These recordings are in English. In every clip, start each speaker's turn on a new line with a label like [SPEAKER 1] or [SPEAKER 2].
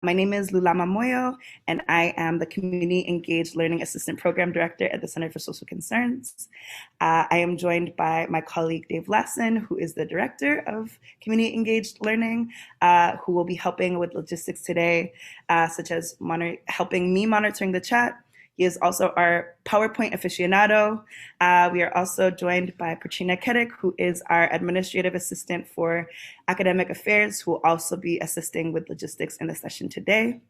[SPEAKER 1] My name is Lulama Moyo, and I am the Community Engaged Learning Assistant Program Director at the Center for Social Concerns. I am joined by my colleague Dave Lassen, who is the Director of Community Engaged Learning, who will be helping with logistics today, such as helping me monitoring the chat. He is also our PowerPoint aficionado. We are also joined by Patrina Kedek, who is our administrative assistant for academic affairs, who will also be assisting with logistics in the session today.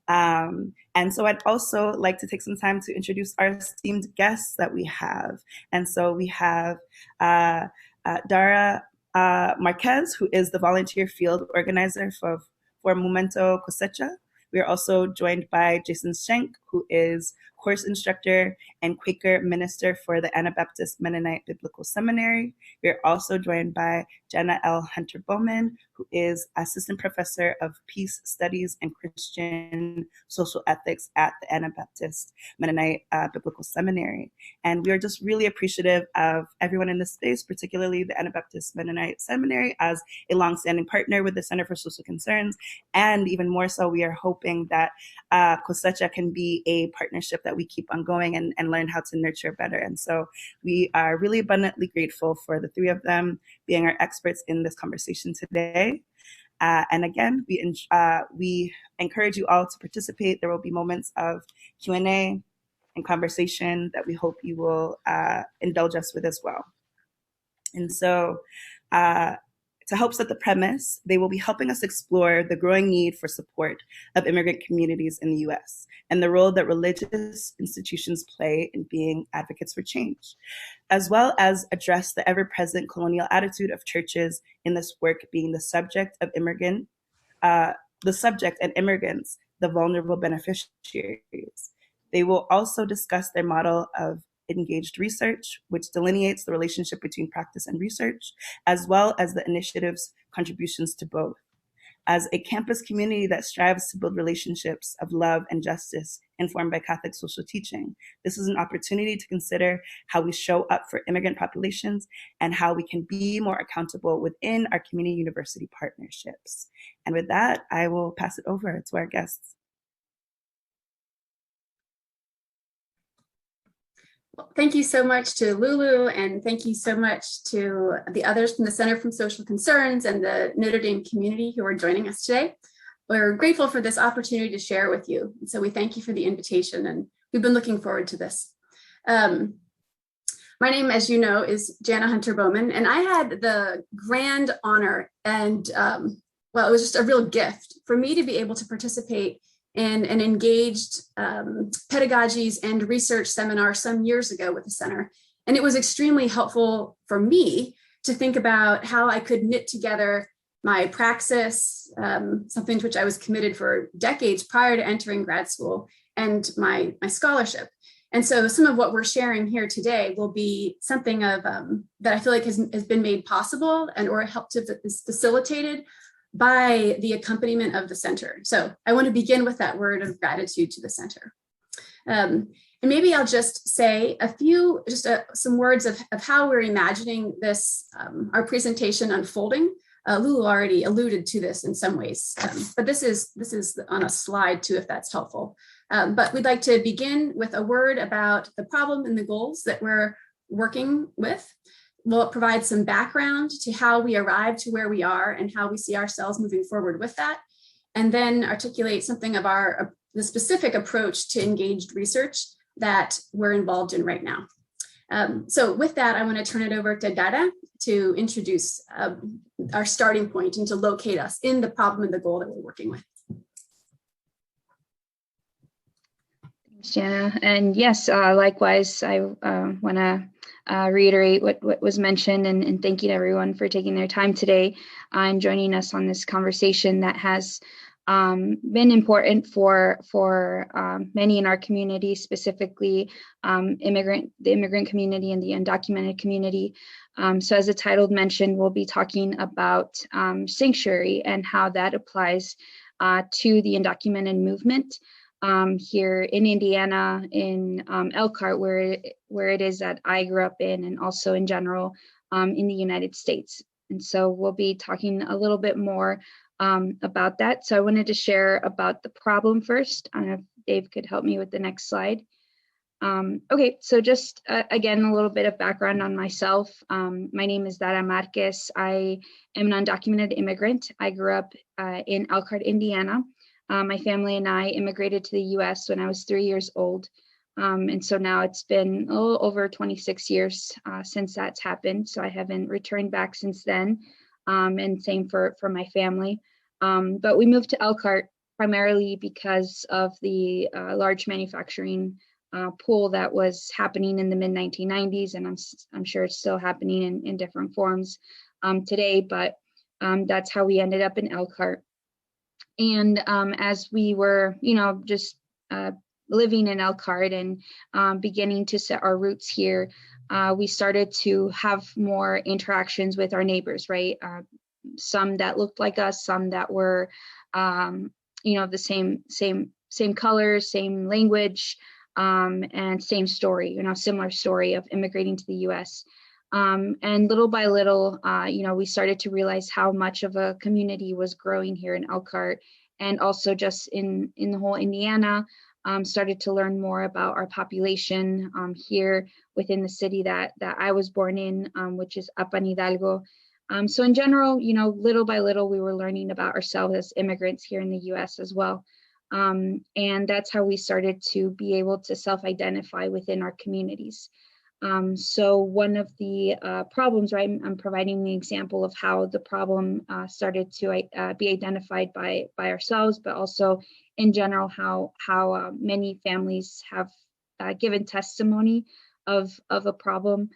[SPEAKER 1] And so I'd also like to take some time to introduce our esteemed guests that we have. And so we have Dara Marquez, who is the volunteer field organizer for Movimiento Cosecha. We are also joined by Jason Shenk, who is course instructor and Quaker minister for the Anabaptist Mennonite Biblical Seminary. We are also joined by Janna Hunter-Bowman, who is assistant professor of peace studies and Christian social ethics at the Anabaptist Mennonite Biblical Seminary. And we are just really appreciative of everyone in this space, particularly the Anabaptist Mennonite Seminary, as a longstanding partner with the Center for Social Concerns. And even more so, we are hoping that Cosecha can be a partnership that we keep on going and learn how to nurture better. And so we are really abundantly grateful for the three of them being our experts in this conversation today. And again, we encourage you all to participate. There will be moments of Q&A and conversation that we hope you will indulge us with as well. And so to help set the premise, they will be helping us explore the growing need for support of immigrant communities in the US and the role that religious institutions play in being advocates for change, as well as address the ever-present colonial attitude of churches in this work being the subject and immigrants, the vulnerable beneficiaries. They will also discuss their model of engaged research, which delineates the relationship between practice and research, as well as the initiative's contributions to both. As a campus community that strives to build relationships of love and justice informed by Catholic social teaching, this is an opportunity to consider how we show up for immigrant populations and how we can be more accountable within our community university partnerships. And with that, I will pass it over to our guests.
[SPEAKER 2] Thank you so much to Lulu, and thank you so much to the others from the Center for Social Concerns and the Notre Dame community who are joining us today. We're grateful for this opportunity to share with you. And so we thank you for the invitation, and we've been looking forward to this. My name, as you know, is Janna Hunter-Bowman, and I had the grand honor and, well, it was just a real gift for me to be able to participate in an engaged pedagogies and research seminar some years ago with the center. And it was extremely helpful for me to think about how I could knit together my praxis, something to which I was committed for decades prior to entering grad school, and my scholarship. And so some of what we're sharing here today will be something of that I feel like has been made possible and or helped to is facilitated by the accompaniment of the center. So I want to begin with that word of gratitude to the center. And maybe I'll just say a few, some words of how we're imagining this, our presentation unfolding. Lulu already alluded to this in some ways, but this is on a slide too, if that's helpful. But we'd like to begin with a word about the problem and the goals that we're working with. We'll provide some background to how we arrived to where we are and how we see ourselves moving forward with that, and then articulate something of the specific approach to engaged research that we're involved in right now. So with that, I want to turn it over to Dara to introduce our starting point and to locate us in the problem and the goal that we're working with.
[SPEAKER 3] Thanks, Janna. And yes, likewise, I want to reiterate what was mentioned and thank you to everyone for taking their time today and joining us on this conversation that has been important for many in our community, specifically the immigrant community and the undocumented community. So as the title mentioned, we'll be talking about sanctuary and how that applies to the undocumented movement here in Indiana, in Elkhart, where it is that I grew up in, and also in general in the United States. And so we'll be talking a little bit more about that. So I wanted to share about the problem first. I don't know if Dave could help me with the next slide. Okay, so just again, a little bit of background on myself. My name is Dara Marquez. I am an undocumented immigrant. I grew up in Elkhart, Indiana. My family and I immigrated to the US when I was 3 years old. And so now it's been over 26 years since that's happened. So I haven't returned back since then. And same for my family. But we moved to Elkhart primarily because of the large manufacturing pool that was happening in the mid-1990s, and I'm sure it's still happening in different forms today, but that's how we ended up in Elkhart. And as we were, just living in Elkhart and beginning to set our roots here, we started to have more interactions with our neighbors, right? Some that looked like us, some that were, the same colors, same language, and same story, similar story of immigrating to the US. And little by little, we started to realize how much of a community was growing here in Elkhart, and also just in the whole Indiana, started to learn more about our population here within the city that I was born in, which is Hidalgo. So in general, little by little, we were learning about ourselves as immigrants here in the US as well. And that's how we started to be able to self-identify within our communities. So one of the problems, right, I'm providing the example of how the problem started to be identified by ourselves, but also in general, how many families have given testimony of a problem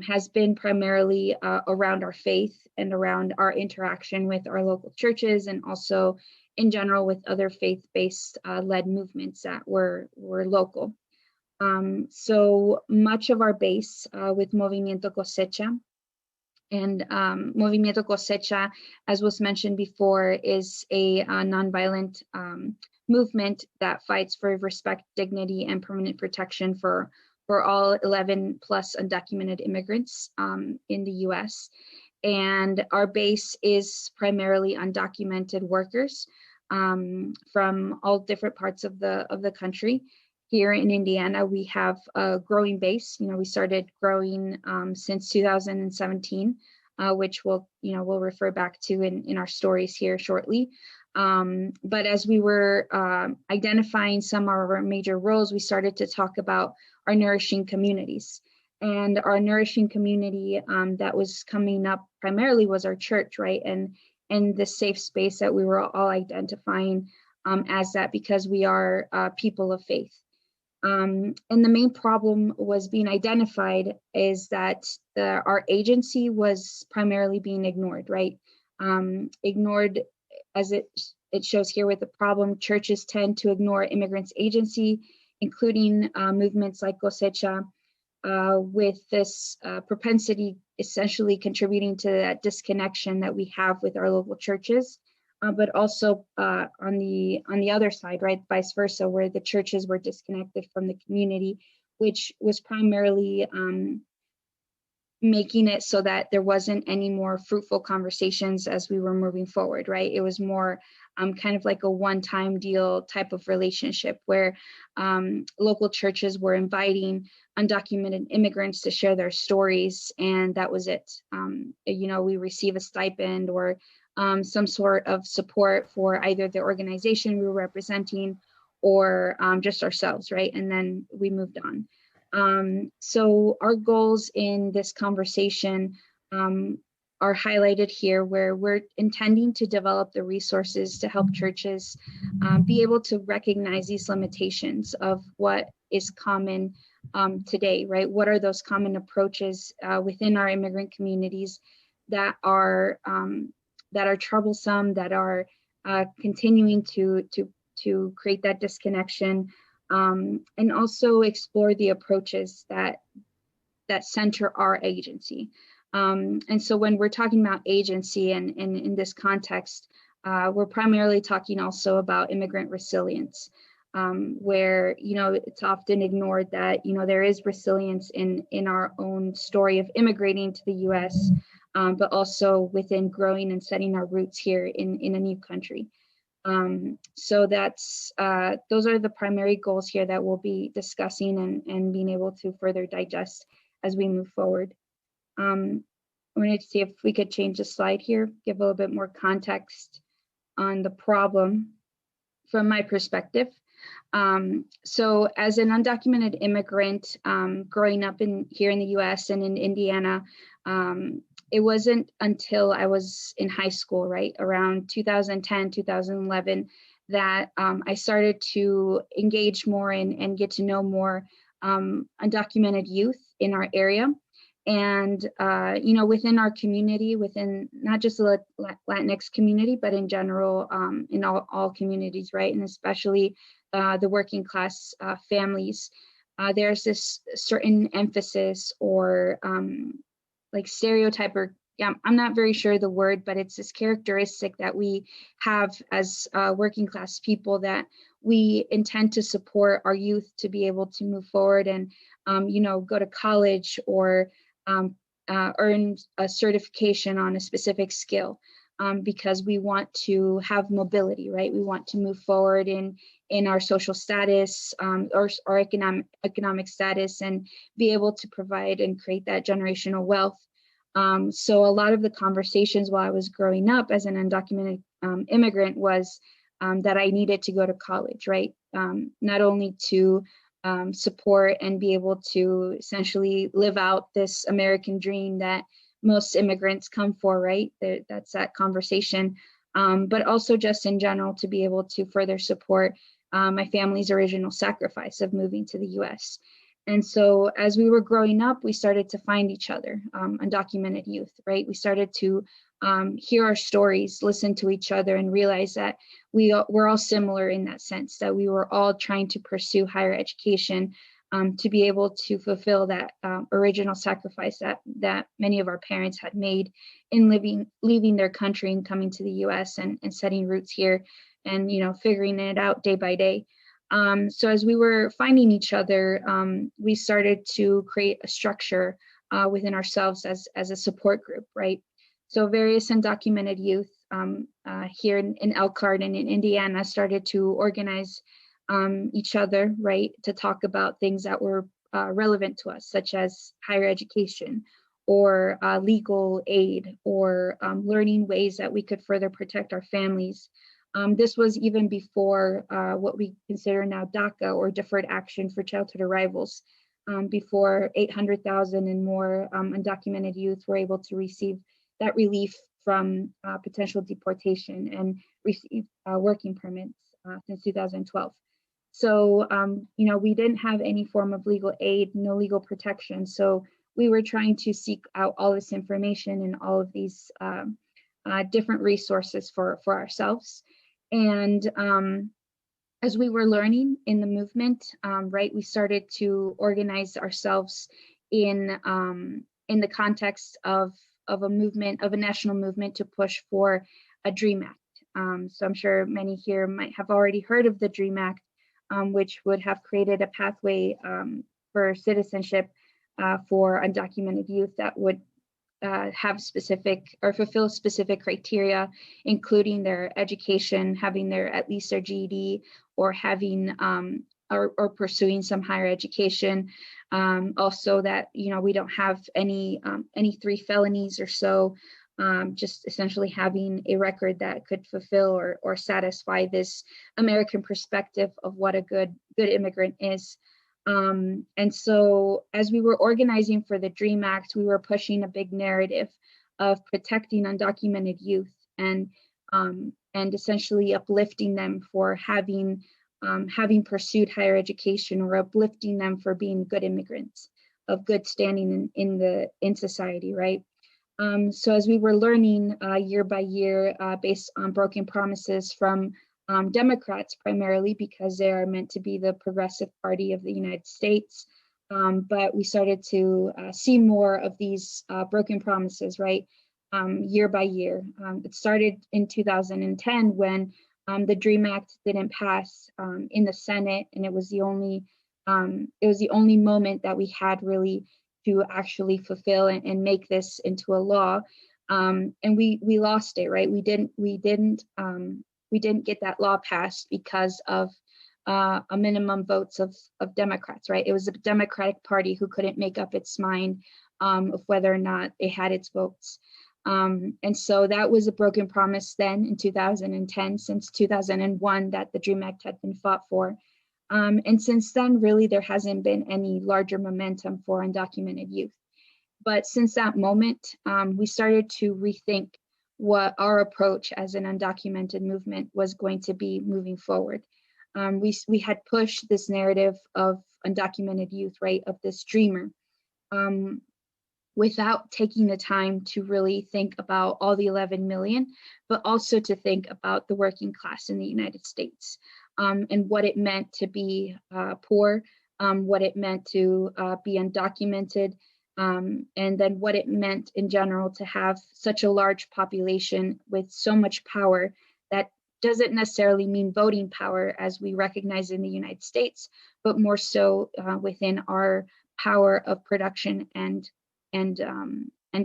[SPEAKER 3] has been primarily around our faith and around our interaction with our local churches, and also in general with other faith-based led movements that were local. So much of our base with Movimiento Cosecha, and Movimiento Cosecha, as was mentioned before, is a nonviolent movement that fights for respect, dignity, and permanent protection for all 11 plus undocumented immigrants in the US. And our base is primarily undocumented workers from all different parts of the country. Here in Indiana, we have a growing base. We started growing since 2017, which we'll refer back to in our stories here shortly. But as we were identifying some of our major roles, we started to talk about our nourishing communities. And our nourishing community that was coming up primarily was our church, right? And the safe space that we were all identifying as that, because we are people of faith. And the main problem was being identified is that our agency was primarily being ignored, right? Ignored, as it shows here with the problem. Churches tend to ignore immigrants' agency, including movements like Cosecha, with this propensity essentially contributing to that disconnection that we have with our local churches, but also on the other side, right, vice versa, where the churches were disconnected from the community, which was primarily making it so that there wasn't any more fruitful conversations as we were moving forward, right? It was more kind of like a one-time deal type of relationship where local churches were inviting undocumented immigrants to share their stories, and that was it. We receive a stipend or some sort of support for either the organization we were representing or just ourselves, right? And then we moved on. So our goals in this conversation are highlighted here, where we're intending to develop the resources to help churches be able to recognize these limitations of what is common today, right? What are those common approaches within our immigrant communities that are troublesome, that are continuing to create that disconnection, and also explore the approaches that center our agency. And so when we're talking about agency and in this context, we're primarily talking also about immigrant resilience, where, it's often ignored that, there is resilience in our own story of immigrating to the US, but also within growing and setting our roots here in a new country. So that's those are the primary goals here that we'll be discussing and being able to further digest as we move forward. We need to see if we could change the slide here, give a little bit more context on the problem from my perspective. So as an undocumented immigrant, growing up here in the US and in Indiana, it wasn't until I was in high school, right, around 2010, 2011, that I started to engage more and get to know more undocumented youth in our area. And, you know, within our community, within not just the Latinx community, but in general, in all communities, right? And especially the working class families, there's this certain emphasis or like stereotype, or yeah, I'm not very sure the word, but it's this characteristic that we have as working class people, that we intend to support our youth to be able to move forward and, you know, go to college or earn a certification on a specific skill, because we want to have mobility, right? We want to move forward in our social status or our economic status, and be able to provide and create that generational wealth. So a lot of the conversations while I was growing up as an undocumented immigrant was that I needed to go to college, right? Not only to support and be able to essentially live out this American dream that most immigrants come for, right? That's that conversation, but also just in general to be able to further support my family's original sacrifice of moving to the US. And so as we were growing up, we started to find each other, undocumented youth, right? We started to hear our stories, listen to each other, and realize that we're all similar in that sense, that we were all trying to pursue higher education to be able to fulfill that original sacrifice that many of our parents had made in leaving their country and coming to the US and setting roots here and, you know, figuring it out day by day. So as we were finding each other, we started to create a structure within ourselves as a support group, right? So various undocumented youth here in Elkhart and in Indiana started to organize each other, right, to talk about things that were relevant to us, such as higher education or legal aid or learning ways that we could further protect our families. This was even before what we consider now DACA, or Deferred Action for Childhood Arrivals, before 800,000 and more undocumented youth were able to receive that relief from potential deportation and receive working permits since 2012. So, you know, we didn't have any form of legal aid, no legal protection. So we were trying to seek out all this information and all of these different resources for ourselves. And as we were learning in the movement, right, we started to organize ourselves in the context of a movement, of a national movement to push for a DREAM Act. So I'm sure many here might have already heard of the DREAM Act, which would have created a pathway for citizenship for undocumented youth that would have specific or fulfill specific criteria, including their education, having at least their GED, or having or pursuing some higher education. Also that, you know, we don't have any 3 felonies or so, just essentially having a record that could fulfill or satisfy this American perspective of what a good immigrant is. And so as we were organizing for the DREAM Act, we were pushing a big narrative of protecting undocumented youth and essentially uplifting them for having pursued higher education, or uplifting them for being good immigrants of good standing in society, right? So as we were learning year by year, based on broken promises from Democrats primarily, because they are meant to be the progressive party of the United States. But we started to see more of these broken promises, right, year by year. It started in 2010 when the DREAM Act didn't pass in the Senate, and it was the only moment that we had really to actually fulfill and make this into a law. And we lost it, right? We didn't get that law passed because of a minimum votes of Democrats, right? It was the Democratic Party who couldn't make up its mind of whether or not it had its votes. And so that was a broken promise then in 2010, since 2001 that the DREAM Act had been fought for. And since then, really, there hasn't been any larger momentum for undocumented youth. But since that moment, we started to rethink what our approach as an undocumented movement was going to be moving forward. We had pushed this narrative of undocumented youth, right, of this dreamer, without taking the time to really think about all the 11 million, but also to think about the working class in the United States, and what it meant to be poor, what it meant to be undocumented, and then what it meant in general to have such a large population with so much power that doesn't necessarily mean voting power as we recognize in the United States, but more so within our power of production and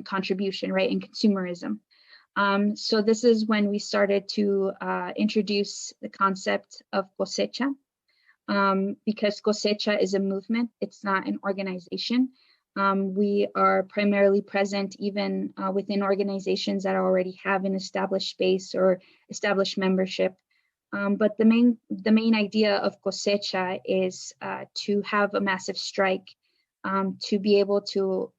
[SPEAKER 3] contribution, right, and consumerism. So this is when we started to introduce the concept of cosecha, because cosecha is a movement, it's not an organization. We are primarily present even within organizations that already have an established space or established membership. But the main idea of cosecha is to have a massive strike, to be able to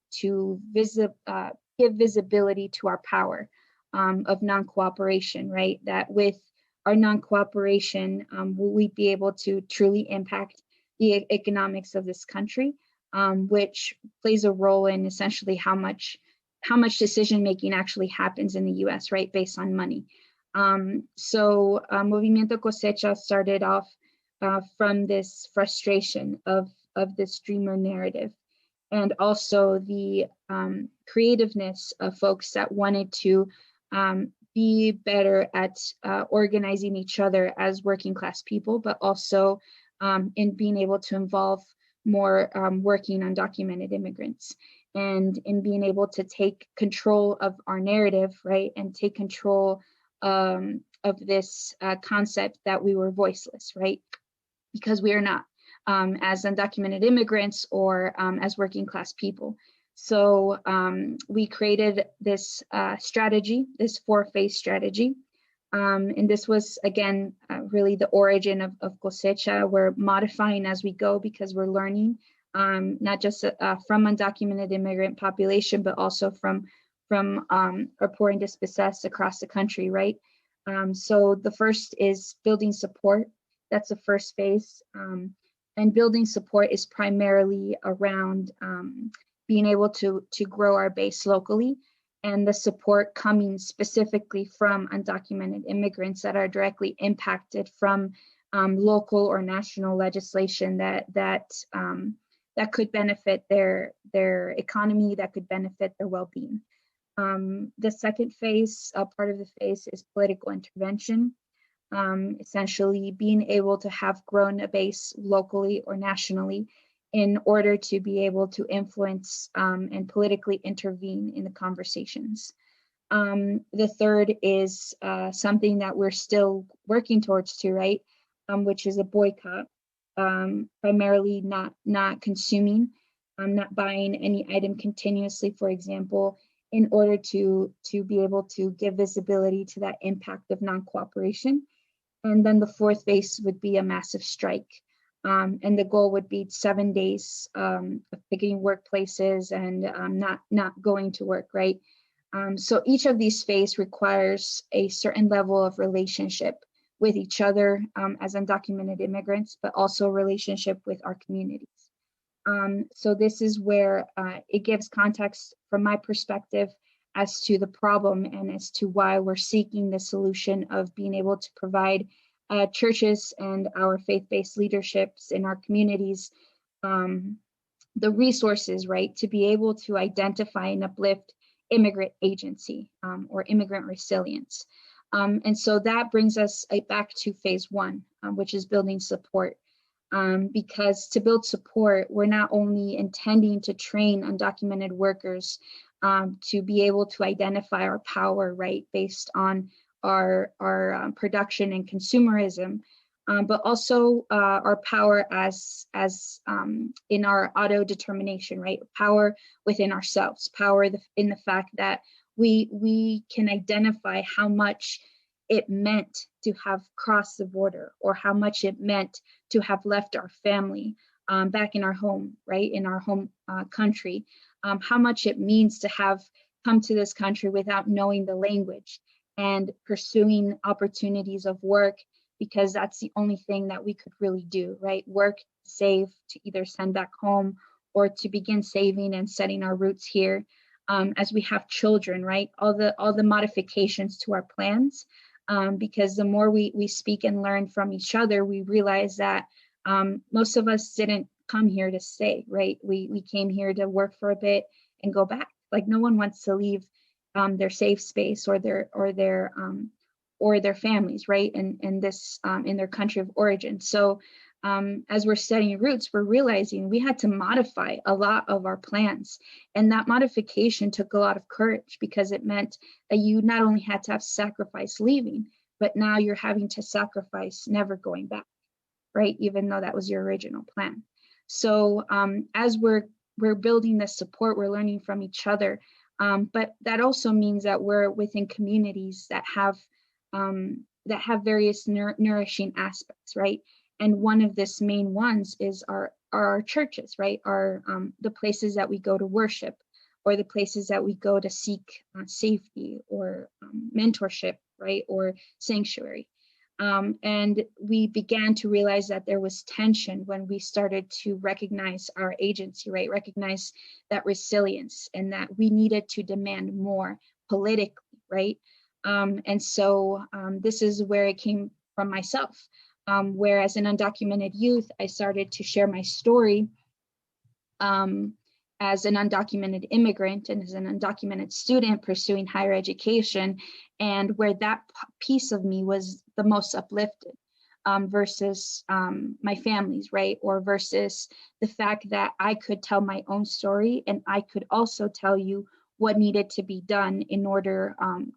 [SPEAKER 3] give visibility to our power of non-cooperation, right? That with our non-cooperation, will we be able to truly impact the economics of this country, which plays a role in essentially how much decision-making actually happens in the US, right, based on money. So Movimiento Cosecha started off from this frustration of this dreamer narrative, and also the creativeness of folks that wanted to be better at organizing each other as working class people, but also in being able to involve more working undocumented immigrants, and in being able to take control of our narrative, right, and take control of this concept that we were voiceless, right, because we are not. As undocumented immigrants or as working class people. So we created this strategy, this 4-phase strategy. And this was, again, really the origin of Cosecha. We're modifying as we go because we're learning, not just from undocumented immigrant population, but also from our poor and dispossessed across the country, right? So the first is building support. That's the first phase. And building support is primarily around being able to grow our base locally, and the support coming specifically from undocumented immigrants that are directly impacted from local or national legislation that could benefit their economy, that could benefit their well-being. The second phase, part of the phase, is political intervention. Essentially being able to have grown a base locally or nationally in order to be able to influence and politically intervene in the conversations. The third is something that we're still working towards too, right? Which is a boycott, primarily not consuming, not buying any item continuously, for example, in order to be able to give visibility to that impact of non-cooperation. And then the fourth phase would be a massive strike. And the goal would be 7 days of picketing workplaces and not going to work, right? So each of these phases requires a certain level of relationship with each other as undocumented immigrants, but also relationship with our communities. So this is where it gives context from my perspective as to the problem and as to why we're seeking the solution of being able to provide churches and our faith-based leaderships in our communities the resources, right, to be able to identify and uplift immigrant agency or immigrant resilience. And so that brings us back to phase 1, which is building support. because to build support, we're not only intending to train undocumented workers to be able to identify our power, right, based on our production and consumerism, but also our power as in our auto-determination, right, power within ourselves, power in the fact that we can identify how much it meant to have crossed the border, or how much it meant to have left our family back in our home, right, in our home country, how much it means to have come to this country without knowing the language and pursuing opportunities of work, because that's the only thing that we could really do, right? Work, save, to either send back home or to begin saving and setting our roots here. As we have children, right? All the modifications to our plans, because the more we speak and learn from each other, we realize that most of us didn't come here to stay, right? We came here to work for a bit and go back. Like, no one wants to leave their safe space or their families, right? In their country of origin. So as we're setting roots, we're realizing we had to modify a lot of our plans. And that modification took a lot of courage, because it meant that you not only had to have sacrifice leaving, but now you're having to sacrifice never going back, right? Even though that was your original plan. So as we're building this support, we're learning from each other. But that also means that we're within communities that have various nourishing aspects, right? And one of this main ones is our churches, right? The places that we go to worship, or the places that we go to seek safety or mentorship, right? Or sanctuary. And we began to realize that there was tension when we started to recognize our agency, right? Recognize that resilience, and that we needed to demand more politically, right? And so this is where it came from myself. Where as an undocumented youth, I started to share my story as an undocumented immigrant and as an undocumented student pursuing higher education, and where that piece of me was the most uplifted versus my family's, right? Or versus the fact that I could tell my own story, and I could also tell you what needed to be done in order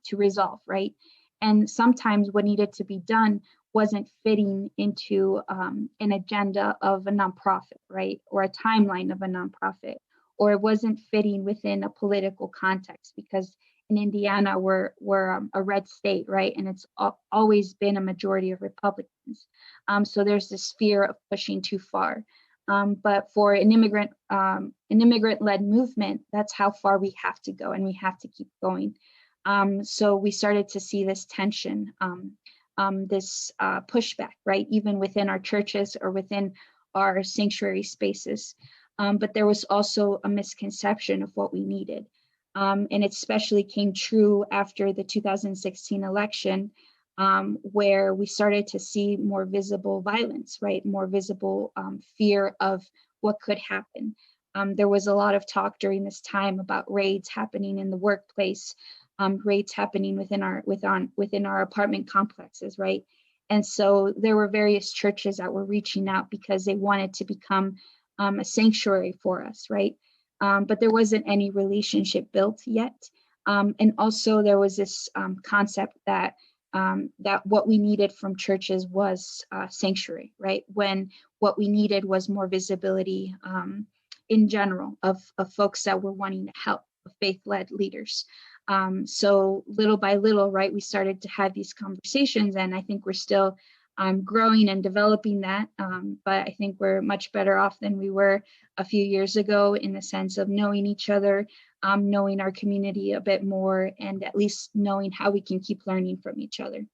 [SPEAKER 3] to resolve, right? And sometimes what needed to be done wasn't fitting into an agenda of a nonprofit, right? Or a timeline of a nonprofit, or it wasn't fitting within a political context, because in Indiana, we're a red state, right? And it's always been a majority of Republicans. So there's this fear of pushing too far. But for an immigrant-led movement, that's how far we have to go, and we have to keep going. So we started to see this tension, this pushback, right? Even within our churches or within our sanctuary spaces. But there was also a misconception of what we needed. And it especially came true after the 2016 election, where we started to see more visible violence, right? More visible fear of what could happen. There was a lot of talk during this time about raids happening in the workplace, raids happening within our apartment complexes, right? And so there were various churches that were reaching out because they wanted to become a sanctuary for us, right? But there wasn't any relationship built yet. And also there was this concept that what we needed from churches was sanctuary, right? When what we needed was more visibility in general of folks that were wanting to help, of faith-led leaders. So little by little, right, we started to have these conversations, and I think we're still growing and developing that. But I think we're much better off than we were a few years ago in the sense of knowing each other, knowing our community a bit more, and at least knowing how we can keep learning from each other.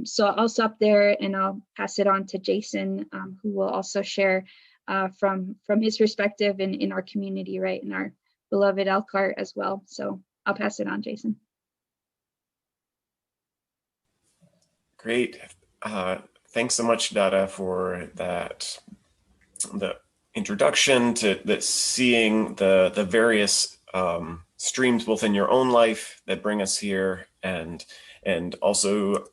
[SPEAKER 3] So I'll stop there and I'll pass it on to Jason, who will also share from his perspective in our community, right, in our beloved Elkhart as well. So I'll pass it on, Jason.
[SPEAKER 4] Great. Thanks so much, Dara, for that, the introduction to that, seeing the various streams both in your own life that bring us here, and also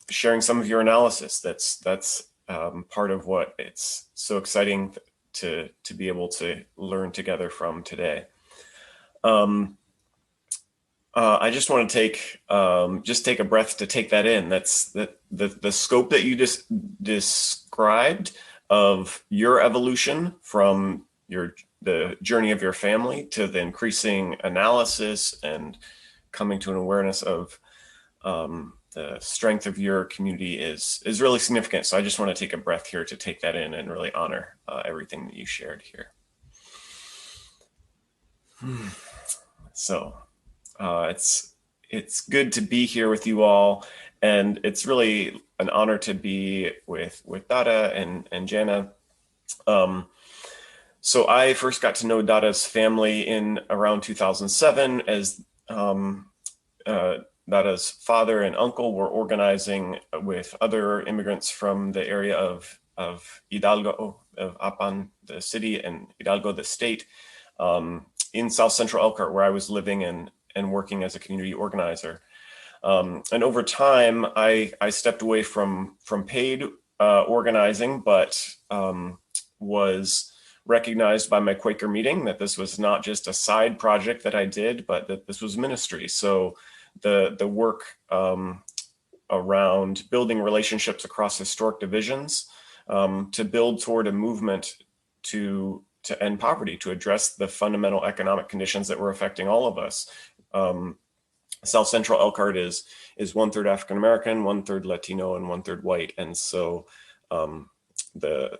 [SPEAKER 4] sharing some of your analysis. That's part of what it's so exciting to be able to learn together from today. I just want to take a breath to take that in. That's the scope that you just described of your evolution from the journey of your family to the increasing analysis and coming to an awareness of the strength of your community is really significant. So I just want to take a breath here to take that in and really honor everything that you shared here. So it's good to be here with you all, and it's really an honor to be with Dara and Janna. So I first got to know Dara's family in around 2007 as Dara's father and uncle were organizing with other immigrants from the area of Hidalgo, of Apan, the city, and Hidalgo, the state, in South Central Elkhart, where I was living and working as a community organizer. And over time, I stepped away from paid organizing, but was recognized by my Quaker meeting that this was not just a side project that I did, but that this was ministry. So the work around building relationships across historic divisions to build toward a movement to end poverty, to address the fundamental economic conditions that were affecting all of us. South Central Elkhart is 1/3 African American, 1/3 Latino, and 1/3 white, and so the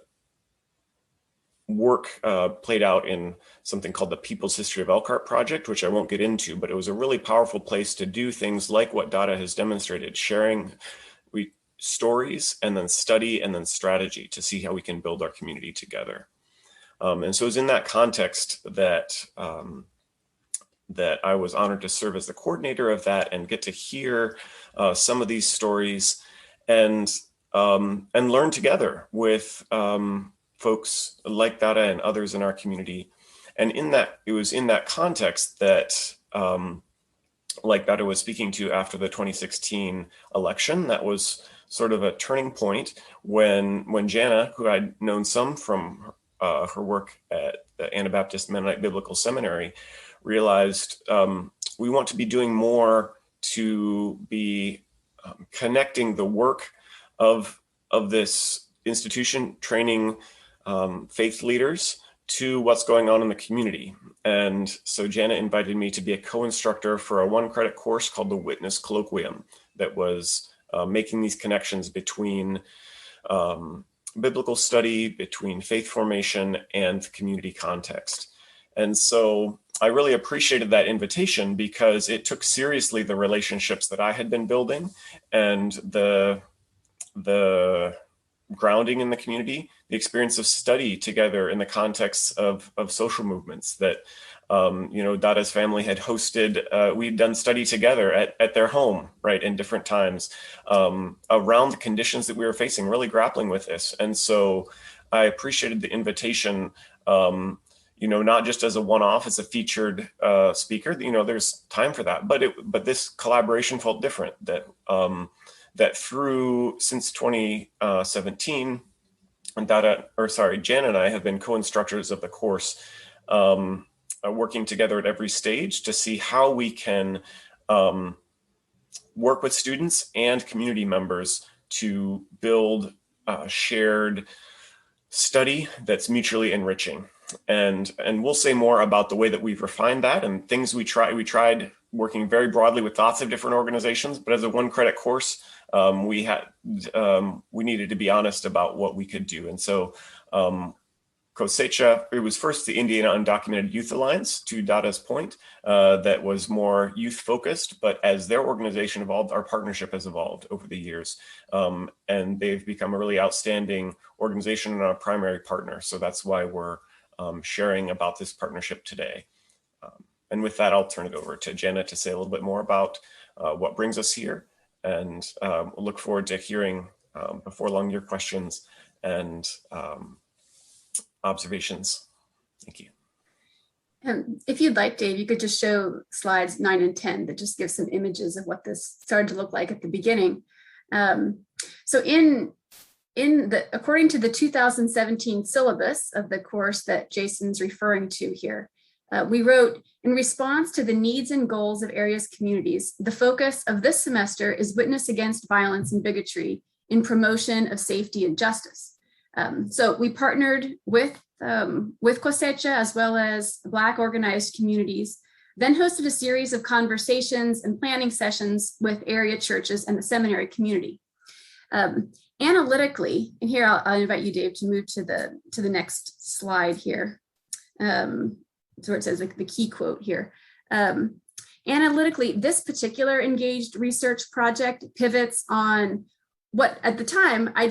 [SPEAKER 4] work played out in something called the People's History of Elkhart Project, which I won't get into, but it was a really powerful place to do things like what Dara has demonstrated, sharing stories and then study and then strategy to see how we can build our community together. And so it was in that context that that I was honored to serve as the coordinator of that and get to hear some of these stories and learn together with folks like Dara and others in our community. And it was in that context that, like Dara was speaking to after the 2016 election, that was sort of a turning point when Janna, who I'd known some from her work at the Anabaptist Mennonite Biblical Seminary, realized we want to be doing more to be connecting the work of this institution, training faith leaders to what's going on in the community. And so Janna invited me to be a co-instructor for a 1-credit course called the Witness Colloquium that was making these connections between biblical study, between faith formation and community context. And so I really appreciated that invitation because it took seriously the relationships that I had been building and the grounding in the community, the experience of study together in the context of social movements that, Dada's family had hosted. We'd done study together at their home, right, in different times around the conditions that we were facing, really grappling with this. And so I appreciated the invitation, not just as a one-off, as a featured speaker. There's time for that, but this collaboration felt different. That since 2017, Janna and I have been co-instructors of the course, working together at every stage to see how we can work with students and community members to build shared study that's mutually enriching. And we'll say more about the way that we've refined that and things we tried working very broadly with lots of different organizations, but as a 1-credit course, we needed to be honest about what we could do. And so Cosecha, it was first the Indiana Undocumented Youth Alliance, to Dada's point, that was more youth focused, but as their organization evolved, our partnership has evolved over the years. And they've become a really outstanding organization and our primary partner. So that's why we're sharing about this partnership today. And with that, I'll turn it over to Janna to say a little bit more about what brings us here. And we'll look forward to hearing before long your questions and observations. Thank you.
[SPEAKER 2] If you'd like, Dave, you could just show slides 9 and 10 that just give some images of what this started to look like at the beginning. So in according to the 2017 syllabus of the course that Jason's referring to here, we wrote, in response to the needs and goals of area's communities, the focus of this semester is witness against violence and bigotry in promotion of safety and justice. So we partnered with Cosecha as well as Black organized communities, then hosted a series of conversations and planning sessions with area churches and the seminary community. Analytically, and here I'll invite you, Dave, to move to the next slide here. So where it says the key quote here. Analytically, this particular engaged research project pivots on what at the time I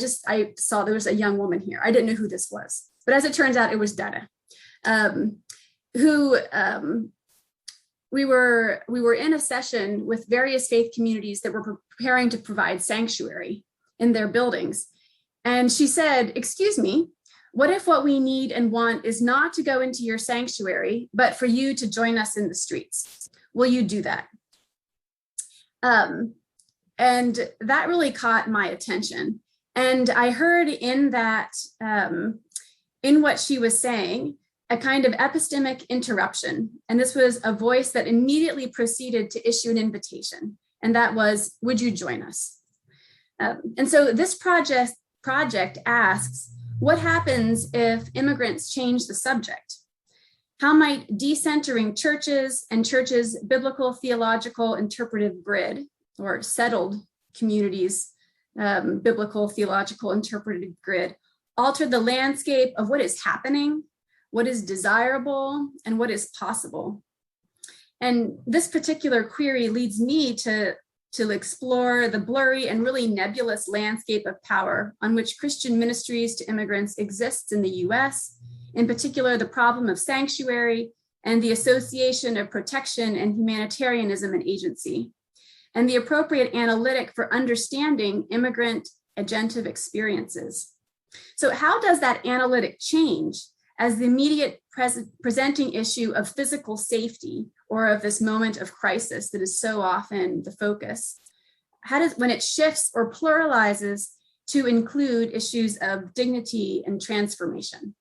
[SPEAKER 2] saw there was a young woman here. I didn't know who this was, but as it turns out, it was Dara, who we were in a session with various faith communities that were preparing to provide sanctuary in their buildings. And she said, "Excuse me, what if what we need and want is not to go into your sanctuary, but for you to join us in the streets? Will you do that?" And that really caught my attention. And I heard in that, in what she was saying, a kind of epistemic interruption. And this was a voice that immediately proceeded to issue an invitation. And that was, "Would you join us?" And so this project asks, what happens if immigrants change the subject? How might decentering churches and churches' biblical theological interpretive grid, or settled communities' biblical theological interpretive grid, alter the landscape of what is happening, what is desirable, and what is possible? And this particular query leads me to explore the blurry and really nebulous landscape of power on which Christian ministries to immigrants exists in the US, in particular the problem of sanctuary and the association of protection and humanitarianism and agency, and the appropriate analytic for understanding immigrant agentive experiences. So how does that analytic change as the immediate presenting issue of physical safety, or of this moment of crisis that is so often the focus, when it shifts or pluralizes to include issues of dignity and transformation?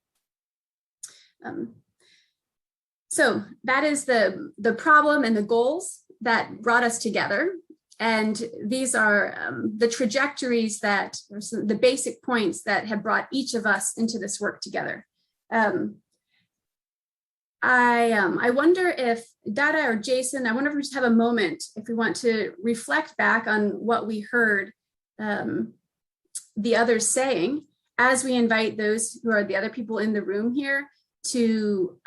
[SPEAKER 2] So that is the problem and the goals that brought us together. And these are the trajectories that, or the basic points that have brought each of us into this work together. I wonder if Dara or Jason, I wonder if we just have a moment, if we want to reflect back on what we heard the others saying, as we invite those who are the other people in the room here to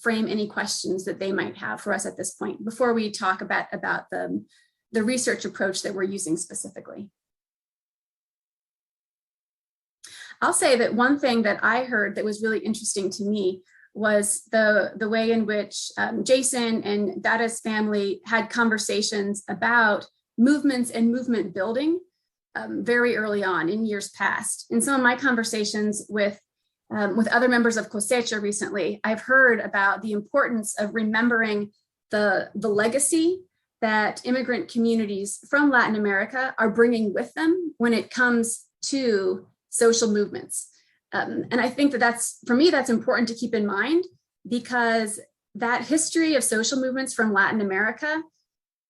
[SPEAKER 2] frame any questions that they might have for us at this point, before we talk about the research approach that we're using specifically. I'll say that one thing that I heard that was really interesting to me was the way in which Jason and Dara's family had conversations about movements and movement building very early on in years past. In some of my conversations with other members of Cosecha recently, I've heard about the importance of remembering the legacy that immigrant communities from Latin America are bringing with them when it comes to social movements. And I think that's, for me, that's important to keep in mind, because that history of social movements from Latin America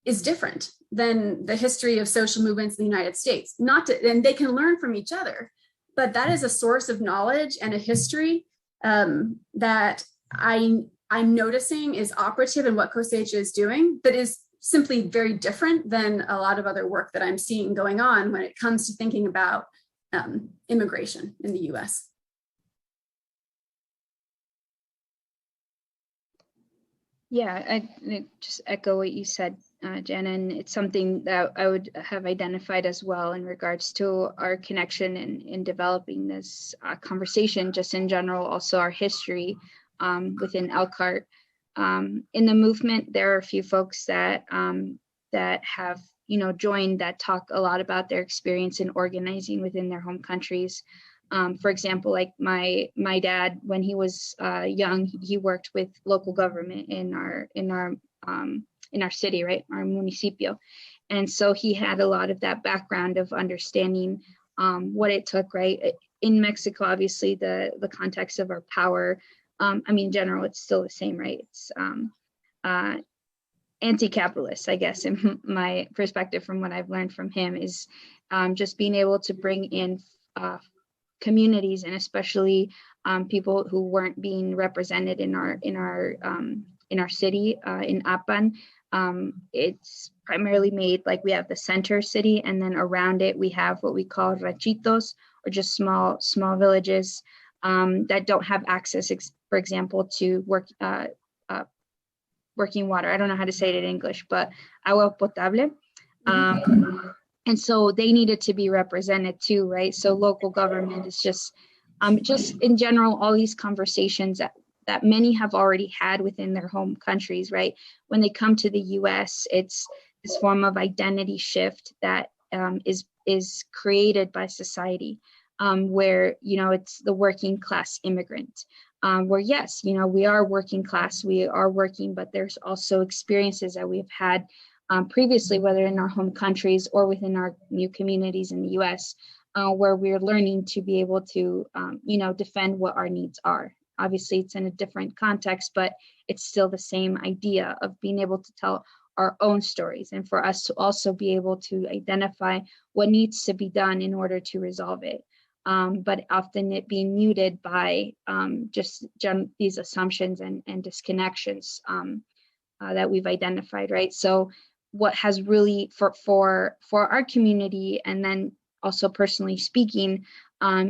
[SPEAKER 2] is different than the history of social movements in the United States. And they can learn from each other, but that is a source of knowledge and a history that I'm noticing is operative in what Cosecha is doing, that is simply very different than a lot of other work that I'm seeing going on when it comes to thinking about immigration in the US.
[SPEAKER 3] Yeah, I just echo what you said, Janna, and it's something that I would have identified as well in regards to our connection in developing this conversation, just in general, also our history within Elkhart. In the movement, there are a few folks that have joined, that talk a lot about their experience in organizing within their home countries. For example, like my dad, when he was young, he worked with local government in our city, right, our municipio, And so he had a lot of that background of understanding what it took, right? In Mexico, obviously, the context of our power, I mean, in general, it's still the same, right? It's anti-capitalist, I guess, in my perspective from what I've learned from him, is just being able to bring in communities, and especially people who weren't being represented in our city, in Apan. It's primarily made, like, we have the center city, and then around it we have what we call ranchitos, or just small villages that don't have access, for example, to working water. I don't know how to say it in English, but agua potable. And so they needed to be represented too, right? So local government is just in general, all these conversations that many have already had within their home countries, right? When they come to the US, it's this form of identity shift that is created by society, where, it's the working class immigrant, where, yes, we are working class, we are working, but there's also experiences that we've had previously, whether in our home countries or within our new communities in the US, where we're learning to be able to, defend what our needs are. Obviously, it's in a different context, but it's still the same idea of being able to tell our own stories, and for us to also be able to identify what needs to be done in order to resolve it. But often it being muted by these assumptions and disconnections that we've identified, right? So what has really, for our community, and then also personally speaking,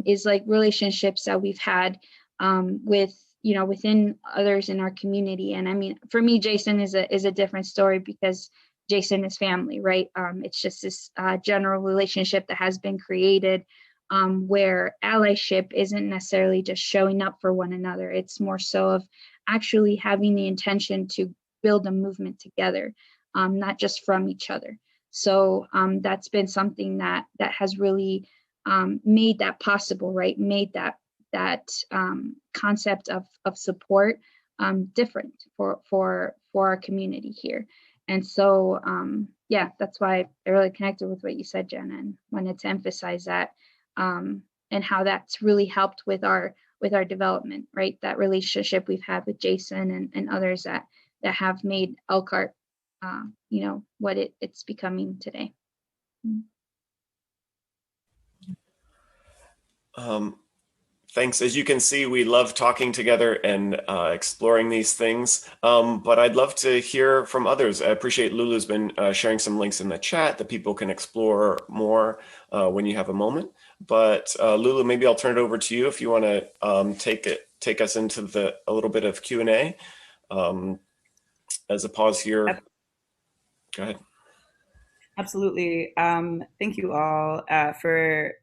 [SPEAKER 3] is like relationships that we've had with, within others in our community. And I mean, for me, Jason is a different story, because Jason is family, right? It's just this general relationship that has been created, where allyship isn't necessarily just showing up for one another. It's more so of actually having the intention to build a movement together, not just from each other. So that's been something that has really made that possible, right? Made that concept of support different for our community here. And so yeah, that's why I really connected with what you said, Janna, and wanted to emphasize that, and how that's really helped with our development, right? That relationship we've had with Jason and others that have made Elkhart what it's becoming today.
[SPEAKER 4] Thanks. As you can see, we love talking together and exploring these things, but I'd love to hear from others. I appreciate Lulu's been sharing some links in the chat that people can explore more when you have a moment. But Lulu, maybe I'll turn it over to you if you want to take us into a little bit of Q&A as a pause here. Go ahead.
[SPEAKER 1] Absolutely. Thank you all for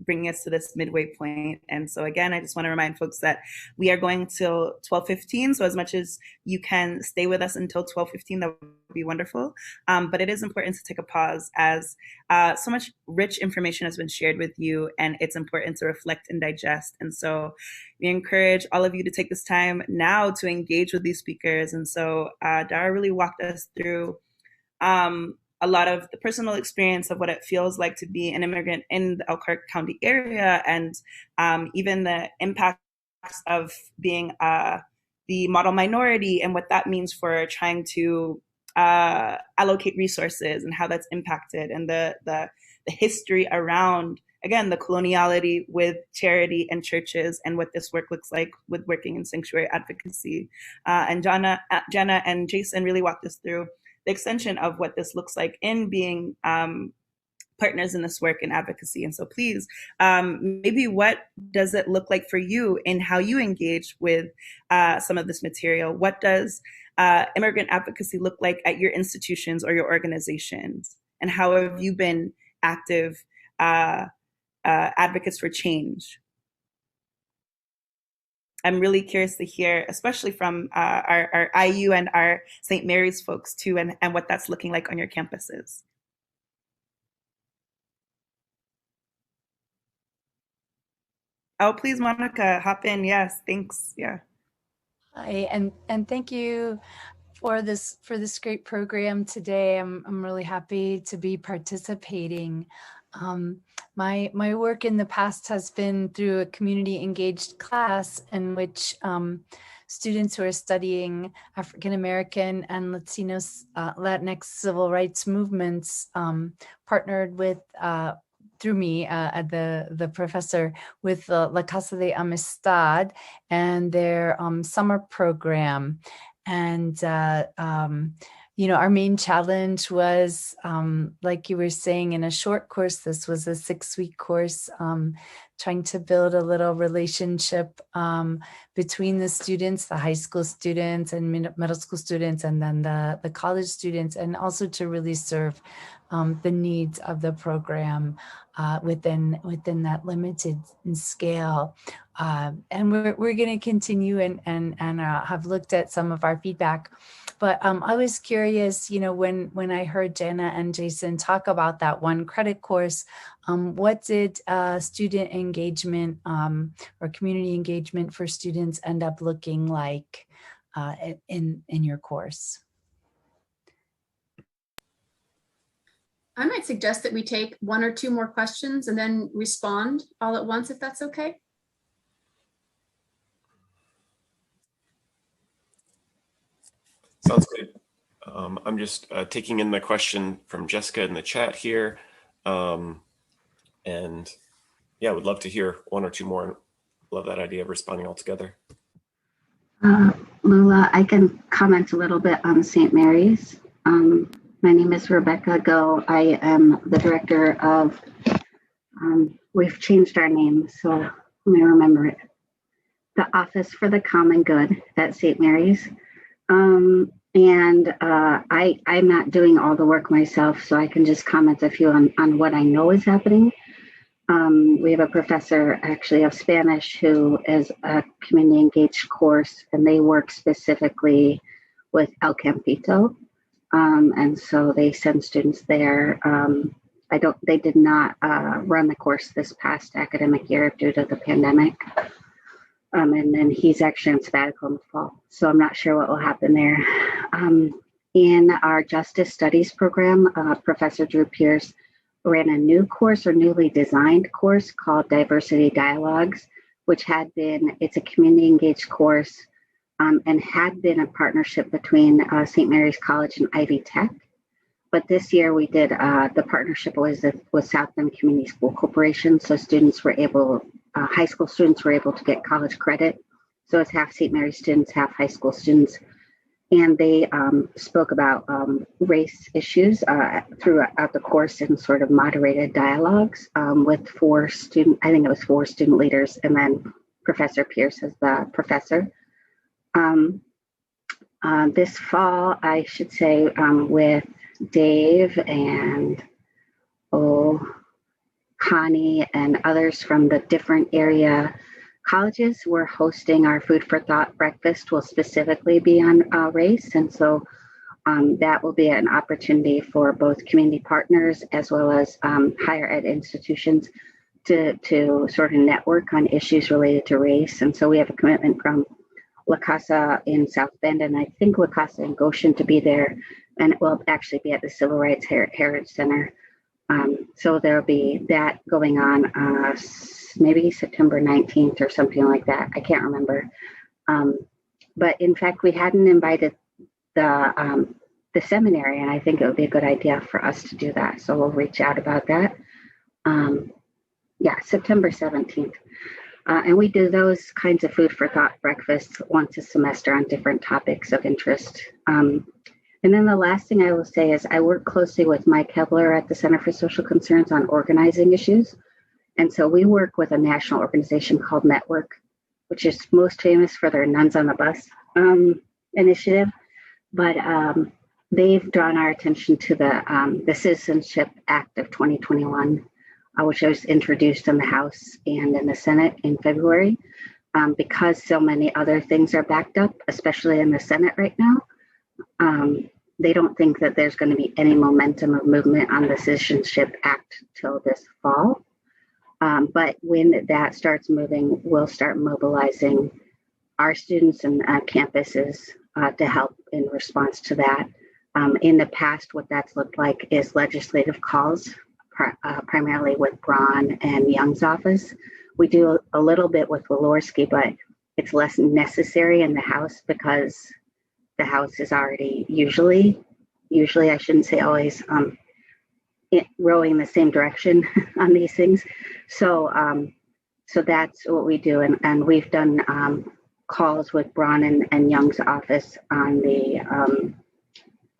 [SPEAKER 1] bringing us to this midway point. And so again, I just want to remind folks that we are going till 12:15. So as much as you can stay with us until 12:15, that would be wonderful. But it is important to take a pause, as so much rich information has been shared with you, and it's important to reflect and digest. And so we encourage all of you to take this time now to engage with these speakers. And so Dara really walked us through a lot of the personal experience of what it feels like to be an immigrant in the Elkhart County area, and even the impacts of being the model minority and what that means for trying to allocate resources and how that's impacted, and the history around, again, the coloniality with charity and churches, and what this work looks like with working in sanctuary advocacy. And Janna and Jason really walked us through the extension of what this looks like in being partners in this work and advocacy. And so please, maybe what does it look like for you in how you engage with some of this material? What does immigrant advocacy look like at your institutions or your organizations? And how have you been active advocates for change? I'm really curious to hear, especially from our IU and our St. Mary's folks too, and what that's looking like on your campuses. Oh, please, Monica, hop in. Yes, thanks. Yeah.
[SPEAKER 5] Hi, and thank you for this great program today. I'm really happy to be participating. My work in the past has been through a community engaged class in which students who are studying African American and Latinos, Latinx civil rights movements partnered with through me, the professor, with La Casa de Amistad and their summer program. And, our main challenge was, like you were saying, in a short course, this was a 6-week course, trying to build a little relationship between the students, the high school students and middle school students, and then the college students, and also to really serve the needs of the program within that limited scale. And we're going to continue and have looked at some of our feedback. But I was curious, when I heard Janna and Jason talk about that one credit course, what did student engagement or community engagement for students end up looking like in your course?
[SPEAKER 2] I might suggest that we take 1 or 2 more questions and then respond all at once, if that's okay.
[SPEAKER 4] Sounds good. I'm just taking in the question from Jessica in the chat here. And yeah, would love to hear 1 or 2 more. Love that idea of responding all together.
[SPEAKER 6] Lula, I can comment a little bit on St. Mary's. My name is Rebecca Go. I am the director of, we've changed our name, so let me remember it. The Office for the Common Good at St. Mary's. I'm not doing all the work myself, so I can just comment a few on what I know is happening. We have a professor actually of Spanish who is a community engaged course, and they work specifically with El Campito. And so they send students there. They did not run the course this past academic year due to the pandemic. And then he's actually on sabbatical in the fall. So I'm not sure what will happen there. In our Justice Studies program, Professor Drew Pierce ran a new course or newly designed course called Diversity Dialogues, which it's a community engaged course and had been a partnership between St. Mary's College and Ivy Tech. But this year we did, the partnership was with South Bend Community School Corporation. So students were able, high school students were able to get college credit. So it's half St. Mary's students, half high school students. And they spoke about race issues throughout the course in sort of moderated dialogues with 4 student leaders, and then Professor Pierce as the professor. This fall, I should say, with Dave and Connie and others from the different area colleges, we're hosting our Food for Thought breakfast will specifically be on race. And so that will be an opportunity for both community partners as well as higher ed institutions to sort of network on issues related to race. And so we have a commitment from La Casa in South Bend, and I think La Casa in Goshen to be there, and it will actually be at the Civil Rights Heritage Center. So there'll be that going on maybe September 19th or something like that. I can't remember. But in fact, we hadn't invited the seminary, and I think it would be a good idea for us to do that. So we'll reach out about that. September 17th. And we do those kinds of food for thought breakfasts once a semester on different topics of interest. And then the last thing I will say is I work closely with Mike Hebler at the Center for Social Concerns on organizing issues. And so we work with a national organization called Network, which is most famous for their Nuns on the Bus initiative. But they've drawn our attention to the Citizenship Act of 2021, which was introduced in the House and in the Senate in February, because so many other things are backed up, especially in the Senate right now. They don't think that there's going to be any momentum or movement on the Citizenship Act till this fall. But when that starts moving, we'll start mobilizing our students and campuses to help in response to that. In the past, what that's looked like is legislative calls, primarily with Braun and Young's office. We do a little bit with Walorski, but it's less necessary in the House because the House is already usually I shouldn't say always, rowing the same direction on these things. So that's what we do. And we've done calls with Braun and Young's office on the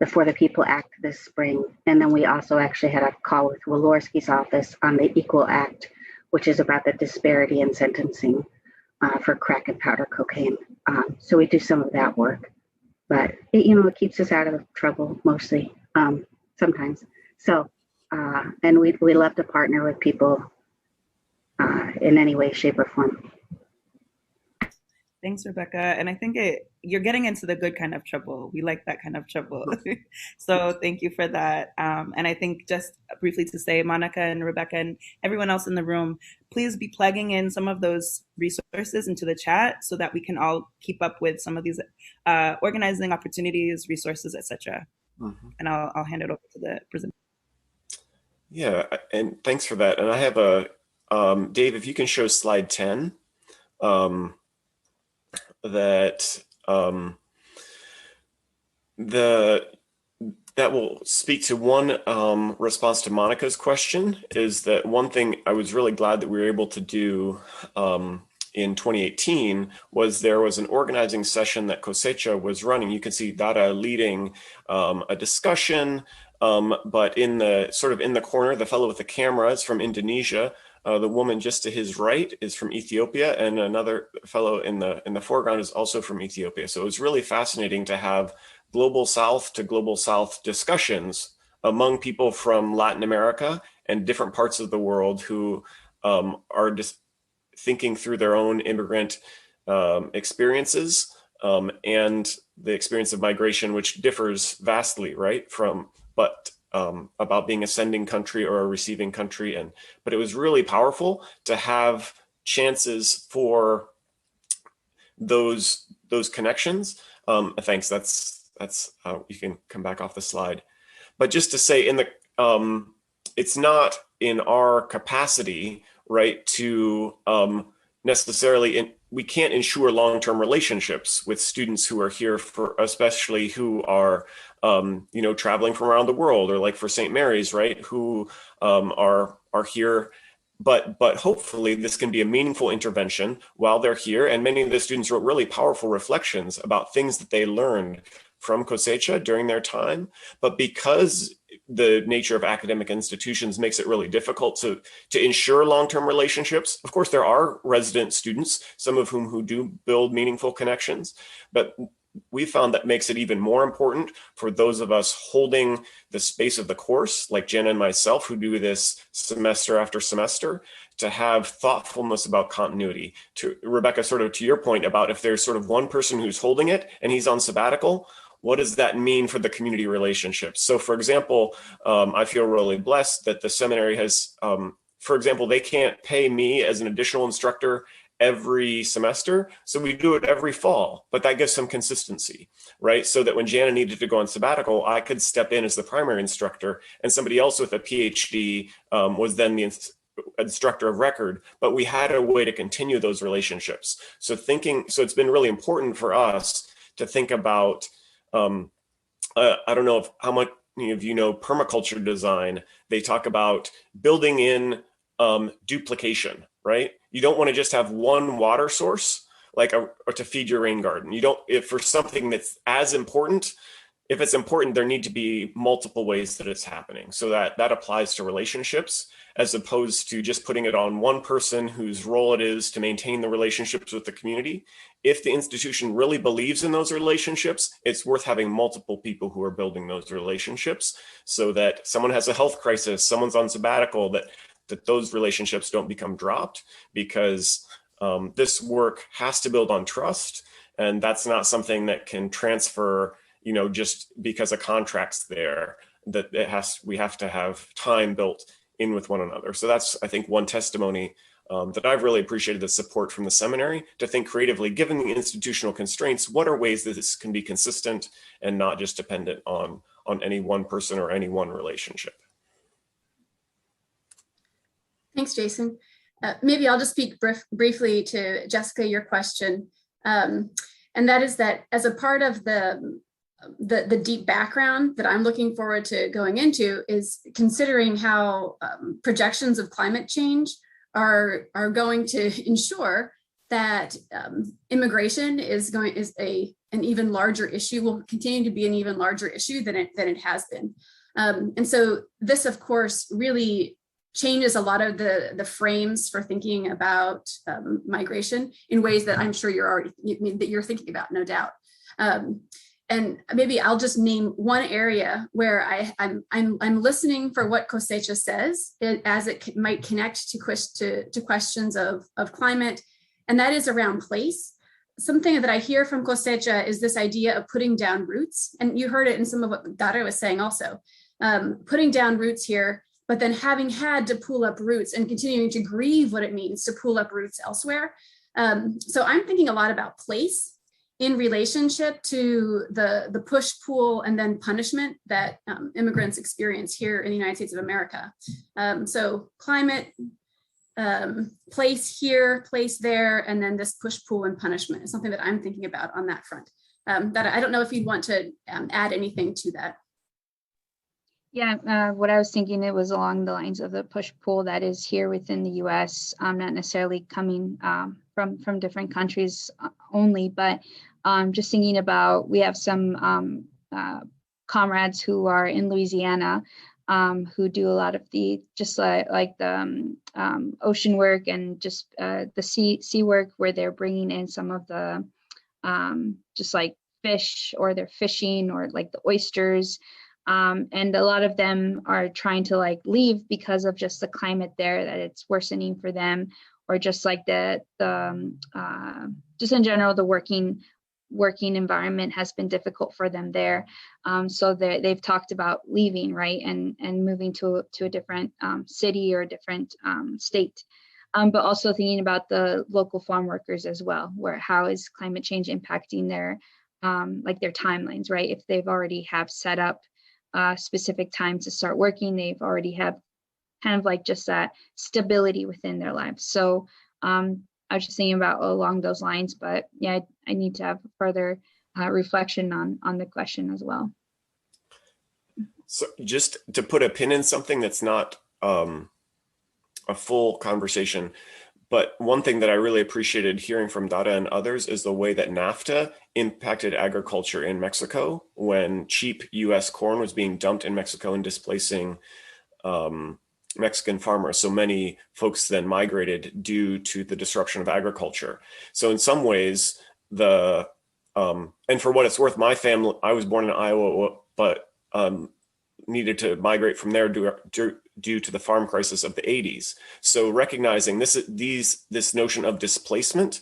[SPEAKER 6] For the People Act this spring. And then we also actually had a call with Walorski's office on the Equal Act, which is about the disparity in sentencing for crack and powder cocaine. So we do some of that work, but it keeps us out of trouble mostly, sometimes. So, and we love to partner with people in any way, shape, or form.
[SPEAKER 1] Thanks, Rebecca. And I think you're getting into the good kind of trouble. We like that kind of trouble. So thank you for that. And I think just briefly to say, Monica and Rebecca and everyone else in the room, please be plugging in some of those resources into the chat so that we can all keep up with some of these organizing opportunities, resources, etc. Mm-hmm. And I'll hand it over to the presenter.
[SPEAKER 4] Yeah, and thanks for that. And I have Dave, if you can show slide 10. That will speak to one response to Monica's question, is that one thing I was really glad that we were able to do in 2018 was there was an organizing session that Cosecha was running. You can see Dara leading a discussion, but in the corner, the fellow with the camera is from Indonesia. The woman just to his right is from Ethiopia, and another fellow in the foreground is also from Ethiopia. So it was really fascinating to have global South to global South discussions among people from Latin America and different parts of the world who are just thinking through their own immigrant experiences and the experience of migration, which differs vastly, right, about being a sending country or a receiving country. But it was really powerful to have chances for those connections. Thanks. That's you can come back off the slide. But just to say, it's not in our capacity, right, to necessarily we can't ensure long-term relationships with students who are here especially who are traveling from around the world, or like for St. Mary's, right, who are here. But hopefully this can be a meaningful intervention while they're here. And many of the students wrote really powerful reflections about things that they learned from Cosecha during their time. But because the nature of academic institutions makes it really difficult to ensure long-term relationships. Of course, there are resident students, some of who do build meaningful connections, but we found that makes it even more important for those of us holding the space of the course, like Janna and myself, who do this semester after semester, to have thoughtfulness about continuity. To Rebecca, sort of to your point about if there's sort of one person who's holding it and he's on sabbatical, what does that mean for the community relationships? So for example, I feel really blessed that the seminary has, for example, they can't pay me as an additional instructor every semester. So we do it every fall, but that gives some consistency, right? So that when Janna needed to go on sabbatical, I could step in as the primary instructor and somebody else with a Ph.D. Was then the instructor of record, but we had a way to continue those relationships. So it's been really important for us to think about, I don't know how much of you know permaculture design. They talk about building in duplication, right? You don't want to just have one water source, or to feed your rain garden. If for something that's as important, if it's important, there need to be multiple ways that it's happening. So that applies to relationships, as opposed to just putting it on one person whose role it is to maintain the relationships with the community. If the institution really believes in those relationships, it's worth having multiple people who are building those relationships, so that someone has a health crisis, someone's on sabbatical, that those relationships don't become dropped, because this work has to build on trust. And that's not something that can transfer, just because a contract's there, we have to have time built in with one another. So that's, I think, one testimony that I've really appreciated the support from the seminary to think creatively, given the institutional constraints, what are ways that this can be consistent and not just dependent on any one person or any one relationship.
[SPEAKER 2] Thanks, Jason. Maybe I'll just speak briefly to Jessica, your question. And that is that as a part of the deep background that I'm looking forward to going into is considering how projections of climate change are going to ensure that immigration is an even larger issue, will continue to be an even larger issue than it has been. And so this, of course, really changes a lot of the frames for thinking about migration in ways that I'm sure you're thinking about, no doubt. And maybe I'll just name one area where I'm listening for what Cosecha says as it might connect to questions of climate, and that is around place. Something that I hear from Cosecha is this idea of putting down roots, and you heard it in some of what Dara was saying also, putting down roots here, but then having had to pull up roots and continuing to grieve what it means to pull up roots elsewhere. So I'm thinking a lot about place in relationship to the push, pull, and then punishment that immigrants experience here in the United States of America. So climate, place here, place there, and then this push, pull, and punishment is something that I'm thinking about on that front. That I don't know if you'd want to add anything to that.
[SPEAKER 3] Yeah, what I was thinking, it was along the lines of the push-pull that is here within the U.S., not necessarily coming from different countries only, but just thinking about, we have some comrades who are in Louisiana who do a lot of the, just like the ocean work and just the sea work, where they're bringing in some of the just like fish, or they're fishing, or like the oysters. And a lot of them are trying to like leave because of just the climate there, that it's worsening for them, or just like just in general, the working environment has been difficult for them there. So they've talked about leaving, right, and moving to a different city or a different state. But also thinking about the local farm workers as well, where how is climate change impacting their like their timelines, right? If they've already have set up specific time to start working, they've already have kind of like just that stability within their lives. So I was just thinking about along those lines, but yeah, I need to have further reflection on the question as well.
[SPEAKER 4] So just to put a pin in something that's not a full conversation, but one thing that I really appreciated hearing from Dara and others is the way that NAFTA impacted agriculture in Mexico when cheap US corn was being dumped in Mexico and displacing Mexican farmers. So many folks then migrated due to the disruption of agriculture. So in some ways, and for what it's worth, my family, I was born in Iowa, but needed to migrate from there due to the farm crisis of the 80s. So recognizing this notion of displacement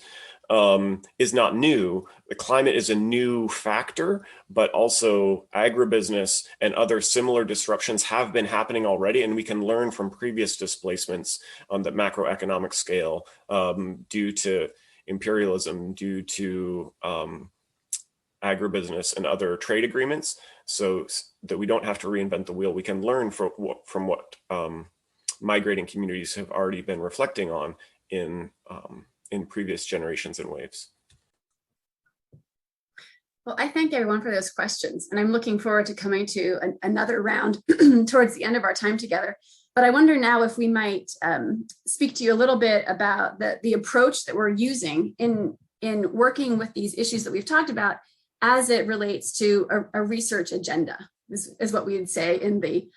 [SPEAKER 4] is not new. The climate is a new factor, but also agribusiness and other similar disruptions have been happening already, and we can learn from previous displacements on the macroeconomic scale due to imperialism, due to agribusiness and other trade agreements, so that we don't have to reinvent the wheel. We can learn from what migrating communities have already been reflecting on in previous generations and waves.
[SPEAKER 2] Well, I thank everyone for those questions, and I'm looking forward to coming to another round towards the end of our time together. But I wonder now if we might speak to you a little bit about the approach that we're using in working with these issues that we've talked about as it relates to a research agenda, is what we would say in the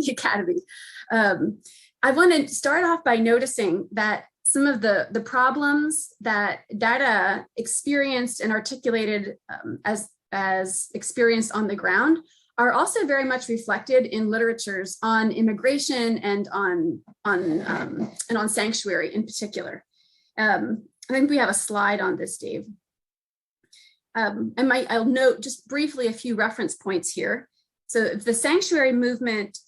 [SPEAKER 2] academy. I want to start off by noticing that some of the problems that Dara experienced and articulated as experienced on the ground are also very much reflected in literatures on immigration and on sanctuary in particular. I think we have a slide on this, Dave. I'll note just briefly a few reference points here. So if the sanctuary movement,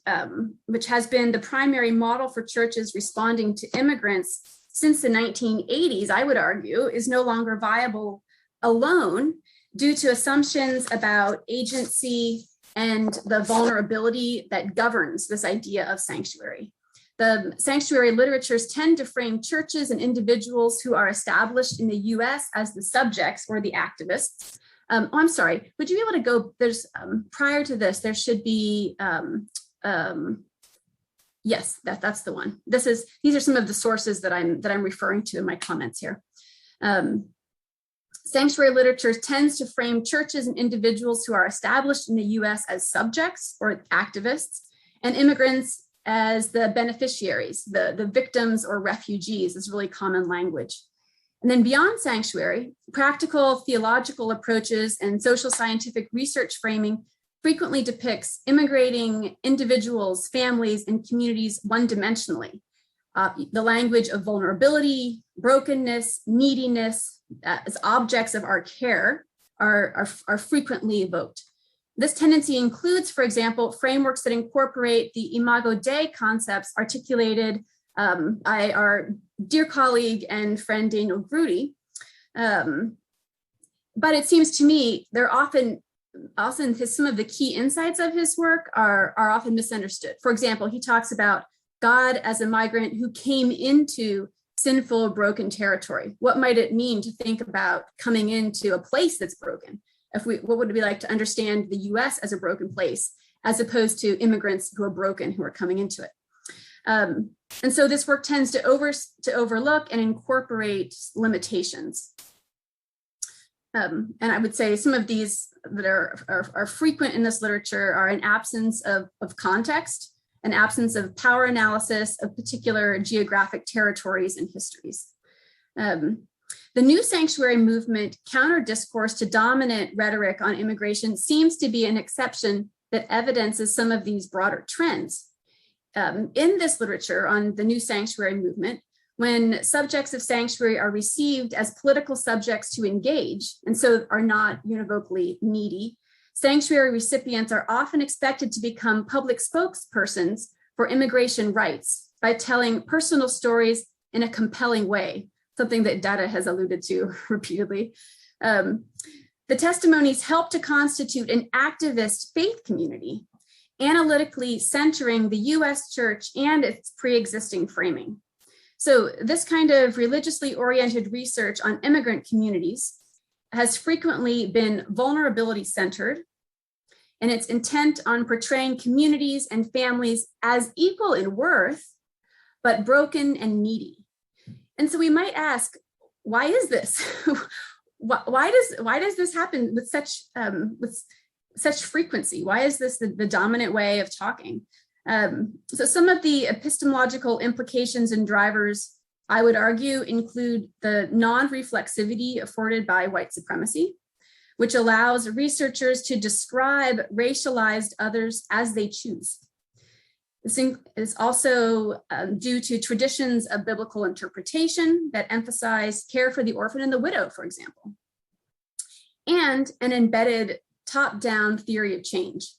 [SPEAKER 2] which has been the primary model for churches responding to immigrants since the 1980s, I would argue, is no longer viable alone due to assumptions about agency and the vulnerability that governs this idea of sanctuary. The sanctuary literatures tend to frame churches and individuals who are established in the US as the subjects or the activists. Oh, I'm sorry, would you be able to go, there's, prior to this, there should be, yes, that's the one. These are some of the sources that I'm referring to in my comments here. Sanctuary literature tends to frame churches and individuals who are established in the US as subjects or activists, and immigrants as the beneficiaries, the victims or refugees is really common language. And then beyond sanctuary, practical theological approaches and social scientific research framing frequently depicts immigrating individuals, families, and communities one-dimensionally. The language of vulnerability, brokenness, neediness as objects of our care are frequently evoked. This tendency includes, for example, frameworks that incorporate the Imago Dei concepts articulated by our dear colleague and friend Daniel Grudy. But it seems to me they're often some of the key insights of his work are often misunderstood. For example, he talks about God as a migrant who came into sinful, broken territory. What might it mean to think about coming into a place that's broken? What would it be like to understand the US as a broken place, as opposed to immigrants who are broken, who are coming into it? And so this work tends to overlook and incorporate limitations. And I would say some of these that are frequent in this literature are an absence of context, an absence of power analysis of particular geographic territories and histories. The new sanctuary movement counter discourse to dominant rhetoric on immigration seems to be an exception that evidences some of these broader trends. In this literature on the new sanctuary movement, when subjects of sanctuary are received as political subjects to engage, and so are not univocally needy, sanctuary recipients are often expected to become public spokespersons for immigration rights by telling personal stories in a compelling way, something that Dara has alluded to repeatedly. The testimonies help to constitute an activist faith community, analytically centering the US church and its pre-existing framing. So this kind of religiously oriented research on immigrant communities has frequently been vulnerability centered, and its intent on portraying communities and families as equal in worth, but broken and needy. And so we might ask, why is this? why does this happen with such frequency? Why is this the dominant way of talking? So some of the epistemological implications and drivers, I would argue, include the non-reflexivity afforded by white supremacy, which allows researchers to describe racialized others as they choose. This is also due to traditions of biblical interpretation that emphasize care for the orphan and the widow, for example, and an embedded top-down theory of change.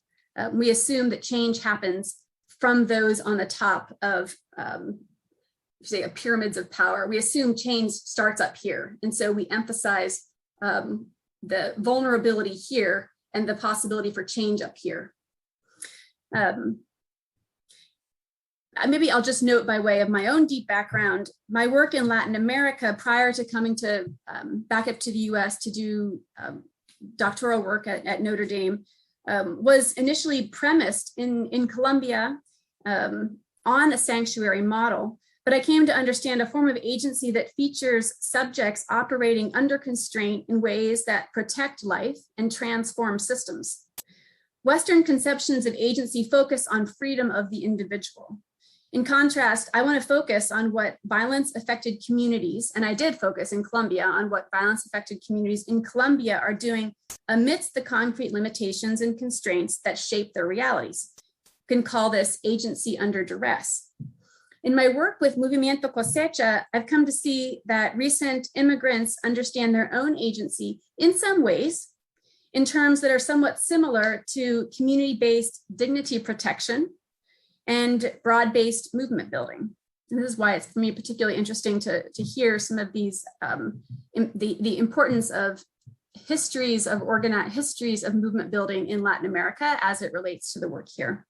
[SPEAKER 2] We assume that change happens from those on the top of, say, pyramids of power. We assume change starts up here. And so we emphasize the vulnerability here and the possibility for change up here. Maybe I'll just note by way of my own deep background, my work in Latin America prior to coming to back up to the US to do doctoral work at Notre Dame was initially premised in Colombia on a sanctuary model, but I came to understand a form of agency that features subjects operating under constraint in ways that protect life and transform systems. Western conceptions of agency focus on freedom of the individual. In contrast, I want to focus on what violence-affected communities, and I did focus in Colombia on what violence-affected communities in Colombia are doing amidst the concrete limitations and constraints that shape their realities. You can call this agency under duress. In my work with Movimiento Cosecha, I've come to see that recent immigrants understand their own agency in some ways in terms that are somewhat similar to community-based dignity protection and broad-based movement building. And this is why it's for me particularly interesting to hear some of these, the importance of histories of movement building in Latin America as it relates to the work here.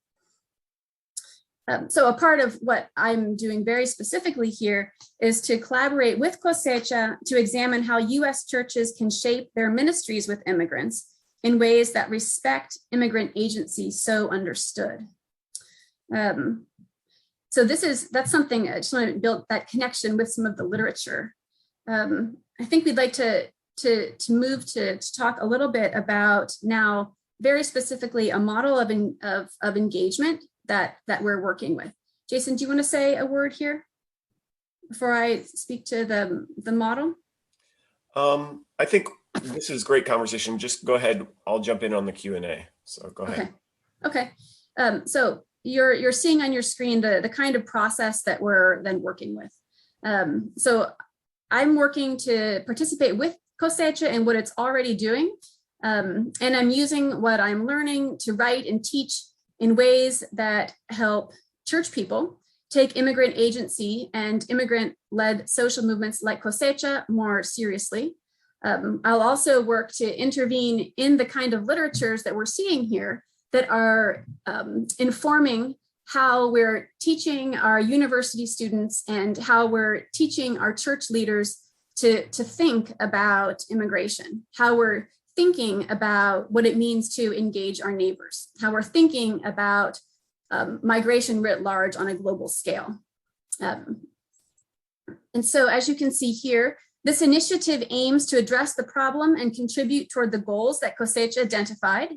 [SPEAKER 2] So a part of what I'm doing very specifically here is to collaborate with Cosecha to examine how US churches can shape their ministries with immigrants in ways that respect immigrant agency so understood. So that's something I just want to build that connection with some of the literature. I think we'd like to move to talk a little bit about now very specifically a model of engagement that we're working with. Jason, do you want to say a word here before I speak to the model?
[SPEAKER 4] I think this is great conversation. Just go ahead. I'll jump in on the Q&A. So go ahead.
[SPEAKER 2] Okay. So you're seeing on your screen the kind of process that we're then working with. So I'm working to participate with Cosecha and what it's already doing. And I'm using what I'm learning to write and teach in ways that help church people take immigrant agency and immigrant-led social movements like Cosecha more seriously. I'll also work to intervene in the kind of literatures that we're seeing here that are informing how we're teaching our university students and how we're teaching our church leaders to think about immigration, how we're thinking about what it means to engage our neighbors, how we're thinking about migration writ large on a global scale. And so as you can see here, this initiative aims to address the problem and contribute toward the goals that Cosecha identified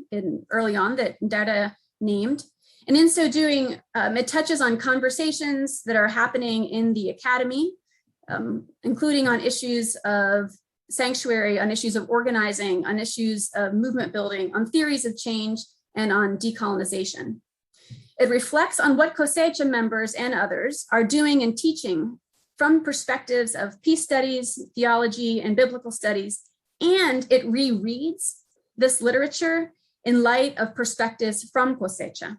[SPEAKER 2] early on that Dara named. And in so doing, it touches on conversations that are happening in the academy, including on issues of sanctuary, on issues of organizing, on issues of movement building, on theories of change, and on decolonization. It reflects on what Cosecha members and others are doing and teaching from perspectives of peace studies, theology, and biblical studies, and it rereads this literature in light of perspectives from Cosecha.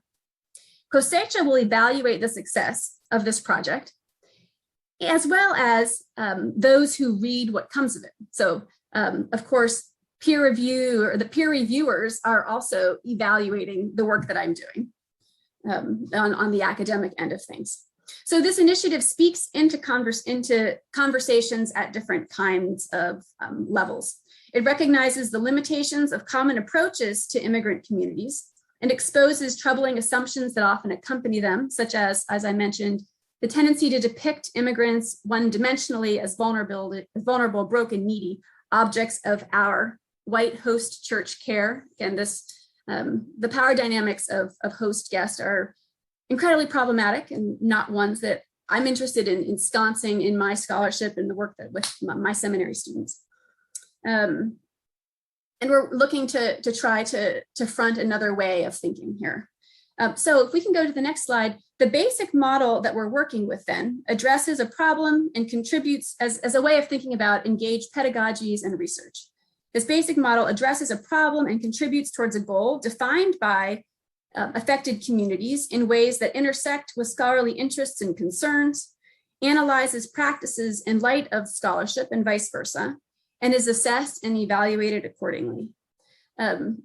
[SPEAKER 2] Cosecha will evaluate the success of this project, as well as those who read what comes of it. So, of course, peer review or the peer reviewers are also evaluating the work that I'm doing on the academic end of things. So this initiative speaks into conversations at different kinds of levels. It recognizes the limitations of common approaches to immigrant communities and exposes troubling assumptions that often accompany them, such as I mentioned, the tendency to depict immigrants one-dimensionally as vulnerable, broken, needy objects of our white host church care. Again, the power dynamics of host-guest are incredibly problematic and not ones that I'm interested in ensconcing in my scholarship and the work that with my seminary students. And we're looking to try to front another way of thinking here. So if we can go to the next slide, the basic model that we're working with then addresses a problem and contributes as a way of thinking about engaged pedagogies and research. This basic model addresses a problem and contributes towards a goal defined by affected communities in ways that intersect with scholarly interests and concerns, analyzes practices in light of scholarship and vice versa, and is assessed and evaluated accordingly.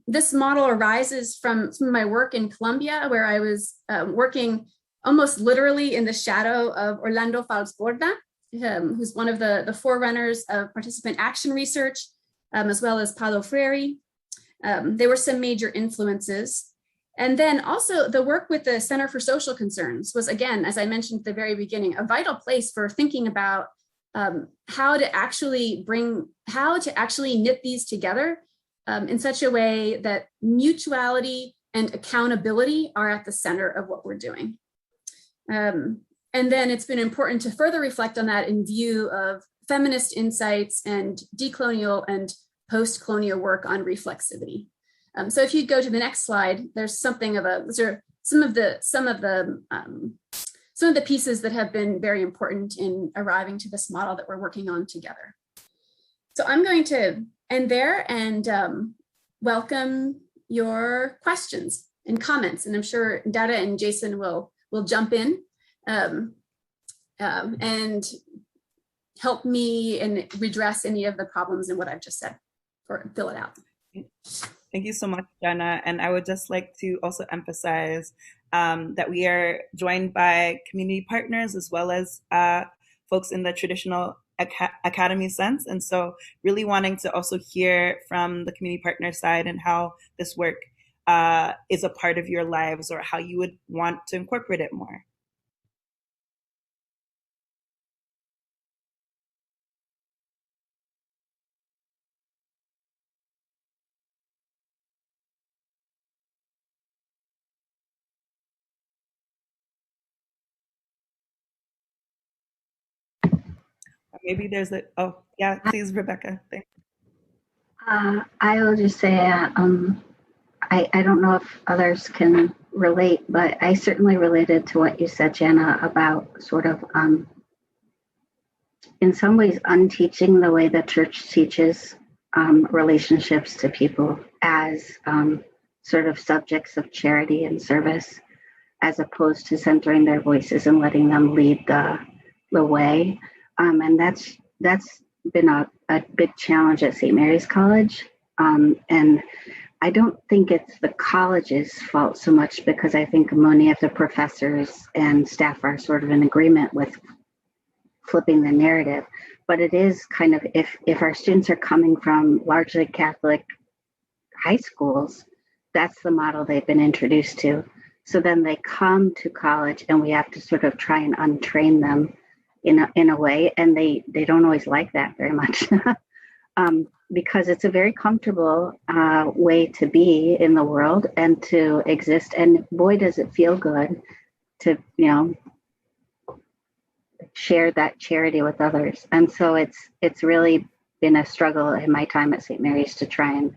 [SPEAKER 2] This model arises from my work in Colombia, where I was working almost literally in the shadow of Orlando Falsborda, who's one of the forerunners of participant action research, as well as Paulo Freire. There were some major influences. And then also the work with the Center for Social Concerns was, again, as I mentioned at the very beginning, a vital place for thinking about how to actually knit these together in such a way that mutuality and accountability are at the center of what we're doing. And then it's been important to further reflect on that in view of feminist insights and decolonial and post-colonial work on reflexivity. So if you go to the next slide, there's something of those are some of the pieces that have been very important in arriving to this model that we're working on together. So I'm going to end there and welcome your questions and comments, and I'm sure Dara and Jason will jump in and help me and redress any of the problems in what I've just said, or fill it out.
[SPEAKER 1] Thank you so much, Janna. And I would just like to also emphasize that we are joined by community partners as well as folks in the traditional academy sense. And so really wanting to also hear from the community partner side and how this work is a part of your lives, or how you would want to incorporate it more. Maybe there's a, oh, yeah, please, Rebecca. Thanks.
[SPEAKER 6] I will just say, I don't know if others can relate, but I certainly related to what you said, Janna, about sort of, in some ways, unteaching the way the church teaches relationships to people as sort of subjects of charity and service, as opposed to centering their voices and letting them lead the way. And that's been a big challenge at St. Mary's College. And I don't think it's the college's fault so much, because I think many of the professors and staff are sort of in agreement with flipping the narrative. But it is kind of, if our students are coming from largely Catholic high schools, that's the model they've been introduced to. So then they come to college and we have to sort of try and untrain them in a way, and they don't always like that very much. Because it's a very comfortable way to be in the world and to exist. And boy, does it feel good to, share that charity with others. And so it's really been a struggle in my time at St. Mary's to try and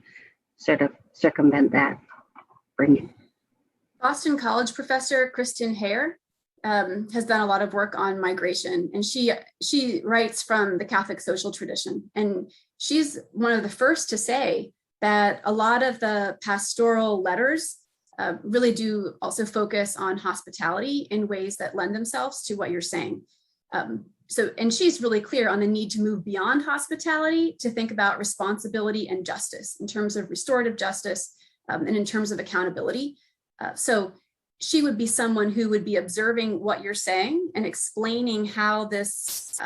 [SPEAKER 6] sort of circumvent that.
[SPEAKER 2] Boston College professor Kristen Hare has done a lot of work on migration, and she writes from the Catholic social tradition, and she's one of the first to say that a lot of the pastoral letters really do also focus on hospitality in ways that lend themselves to what you're saying. And she's really clear on the need to move beyond hospitality to think about responsibility and justice in terms of restorative justice and in terms of accountability. So she would be someone who would be observing what you're saying and explaining how this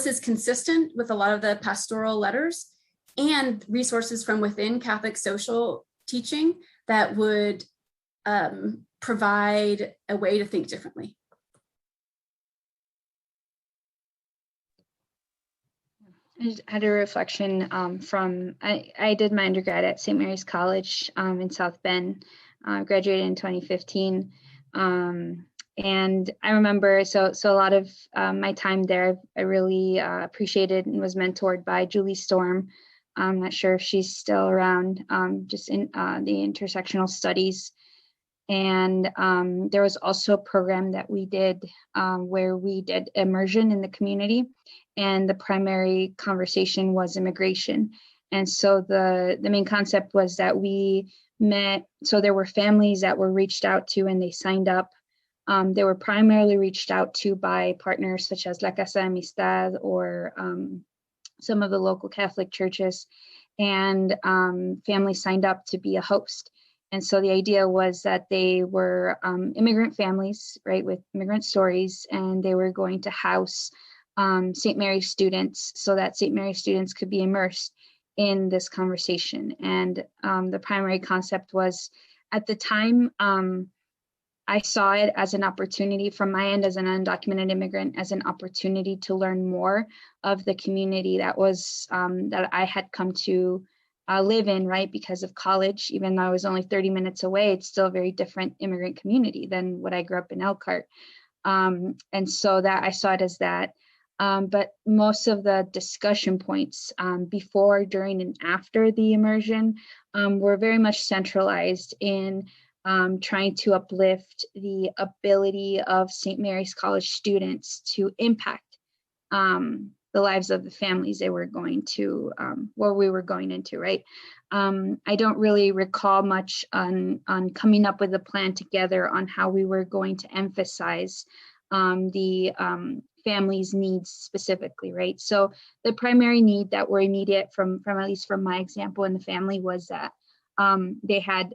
[SPEAKER 2] is consistent with a lot of the pastoral letters, and resources from within Catholic social teaching that would provide a way to think differently.
[SPEAKER 3] I just had a reflection from, I did my undergrad at St. Mary's College in South Bend. Graduated in 2015. And I remember, so a lot of my time there, I really appreciated and was mentored by Julie Storm. I'm not sure if she's still around, just in the intersectional studies. And there was also a program that we did where we did immersion in the community, and the primary conversation was immigration. And so the main concept was that we met, so there were families that were reached out to and they signed up. They were primarily reached out to by partners such as La Casa de Amistad or some of the local Catholic churches, and families signed up to be a host. And so the idea was that they were immigrant families, right, with immigrant stories, and they were going to house St. Mary's students so that St. Mary's students could be immersed in this conversation. And the primary concept was, at the time, I saw it as an opportunity from my end as an undocumented immigrant, as an opportunity to learn more of the community that was that I had come to live in, right? Because of college, even though I was only 30 minutes away, it's still a very different immigrant community than what I grew up in Elkhart. And so that I saw it as that. But most of the discussion points before, during, and after the immersion were very much centralized in trying to uplift the ability of St. Mary's College students to impact the lives of the families they were going to, where we were going into, right? I don't really recall much on coming up with a plan together on how we were going to emphasize the family's needs specifically, right? So the primary need that were immediate from at least from my example in the family was that they had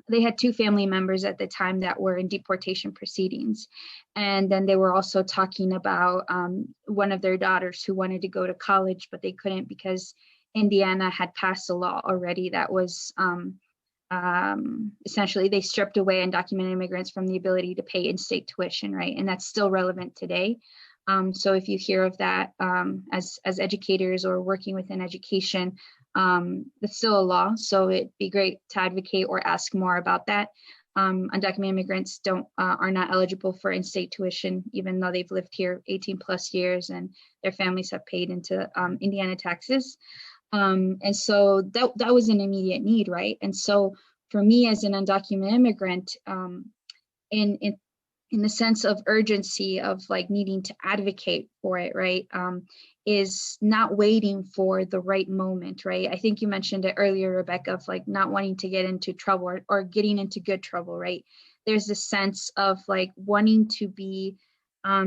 [SPEAKER 3] they had two family members at the time that were in deportation proceedings. And then they were also talking about one of their daughters who wanted to go to college, but they couldn't because Indiana had passed a law already that was essentially they stripped away undocumented immigrants from the ability to pay in-state tuition, right? And that's still relevant today. So if you hear of that as educators or working within education, it's still a law, so it'd be great to advocate or ask more about that. Undocumented immigrants are not eligible for in-state tuition, even though they've lived here 18 plus years and their families have paid into Indiana taxes. And so that was an immediate need, right? And so for me as an undocumented immigrant, in the sense of urgency of like needing to advocate for it, right? Is not waiting for the right moment, right? I think you mentioned it earlier, Rebecca, of like not wanting to get into trouble or getting into good trouble, right? There's this sense of like wanting to be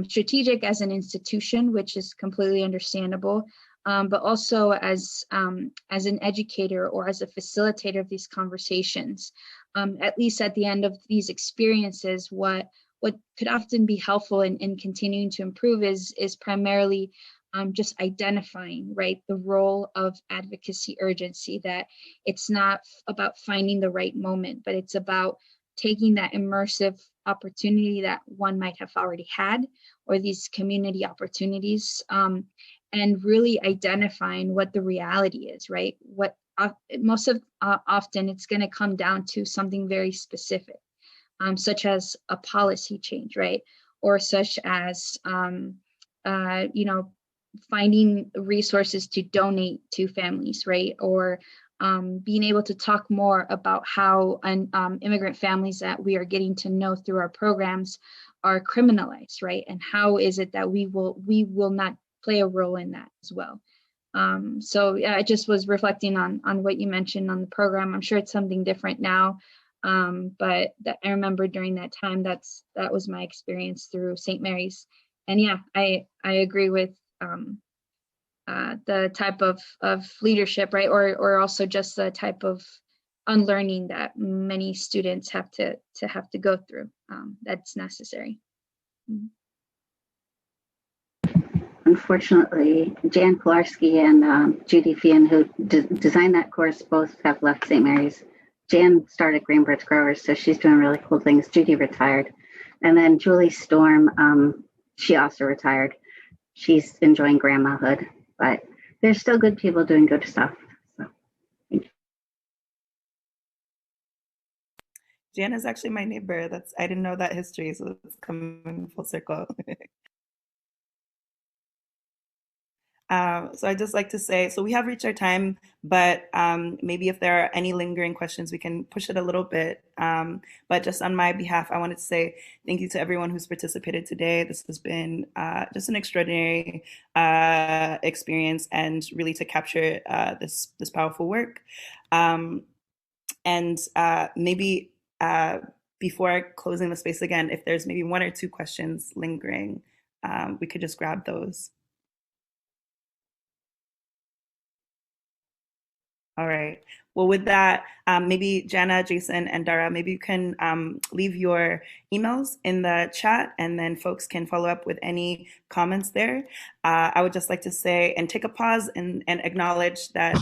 [SPEAKER 3] strategic as an institution, which is completely understandable, but also as an educator or as a facilitator of these conversations. At least at the end of these experiences, what could often be helpful in continuing to improve is primarily just identifying, right, the role of advocacy urgency, that it's not about finding the right moment, but it's about taking that immersive opportunity that one might have already had, or these community opportunities, and really identifying what the reality is, right? What often it's going to come down to something very specific, such as a policy change, right? Or such as, finding resources to donate to families, right? Or being able to talk more about how immigrant families that we are getting to know through our programs are criminalized, right? And how is it that we will not play a role in that as well? So yeah, I just was reflecting on what you mentioned on the program. I'm sure it's something different now, but that I remember during that time, that was my experience through St. Mary's. And yeah, I agree with the type of leadership, right? Or also just the type of unlearning that many students have to go through. That's necessary.
[SPEAKER 6] Unfortunately, Jan Kolarski and Judy Fian, who designed that course, both have left St. Mary's. Jan started Greenbridge Growers, so she's doing really cool things. Judy retired. And then Julie Storm, she also retired. She's enjoying grandmahood, but there's still good people doing good stuff. So, thank you.
[SPEAKER 1] Janna is actually my neighbor. I didn't know that history, so it's coming full circle. So I'd just like to say, so we have reached our time, but maybe if there are any lingering questions, we can push it a little bit. But just on my behalf, I wanted to say thank you to everyone who's participated today. This has been just an extraordinary experience, and really to capture this powerful work. And maybe before closing the space again, if there's maybe one or two questions lingering, we could just grab those. All right. Well, with that, maybe Janna, Jason, and Dara, maybe you can leave your emails in the chat, and then folks can follow up with any comments there. I would just like to say and take a pause and acknowledge that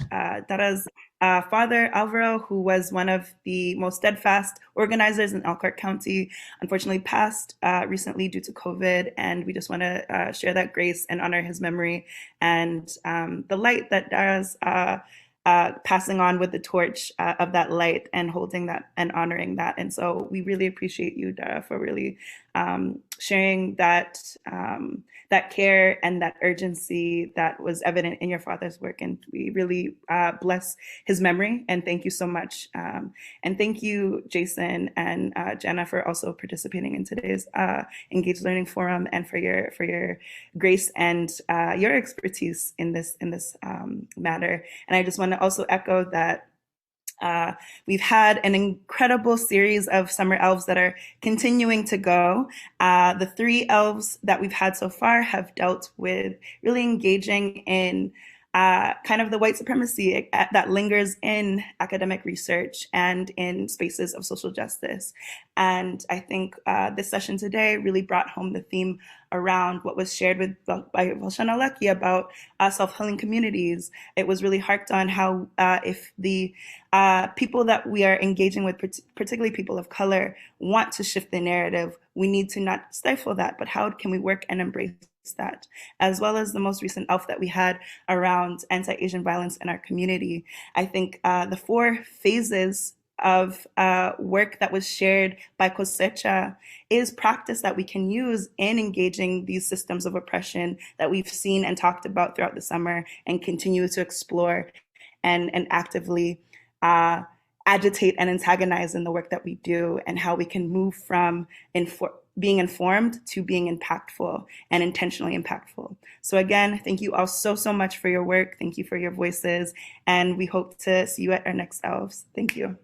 [SPEAKER 1] Dara's father, Alvaro, who was one of the most steadfast organizers in Elkhart County, unfortunately passed recently due to COVID, and we just want to share that grace and honor his memory and the light that Dara's passing on with the torch of that light and holding that and honoring that. And so we really appreciate you, Dara, for really sharing that that care and that urgency that was evident in your father's work. And we really bless his memory. And thank you so much. And thank you, Jason and Janna, for also participating in today's Engaged Learning Forum, and for your grace and your expertise in this matter. And I just want to also echo that we've had an incredible series of summer elves that are continuing to go. The 3 elves that we've had so far have dealt with really engaging in kind of the white supremacy that lingers in academic research and in spaces of social justice. And I think this session today really brought home the theme around what was shared by Valshana Lucky about self-healing communities. It was really harked on how if the people that we are engaging with, particularly people of color, want to shift the narrative, we need to not stifle that, but how can we work and embrace that, as well as the most recent ELF that we had around anti-Asian violence in our community. I think the 4 phases of work that was shared by Cosecha is practice that we can use in engaging these systems of oppression that we've seen and talked about throughout the summer, and continue to explore and actively agitate and antagonize in the work that we do, and how we can move from being informed to being impactful and intentionally impactful. So again, thank you all so much for your work. Thank you for your voices. And we hope to see you at our next ELVs. Thank you.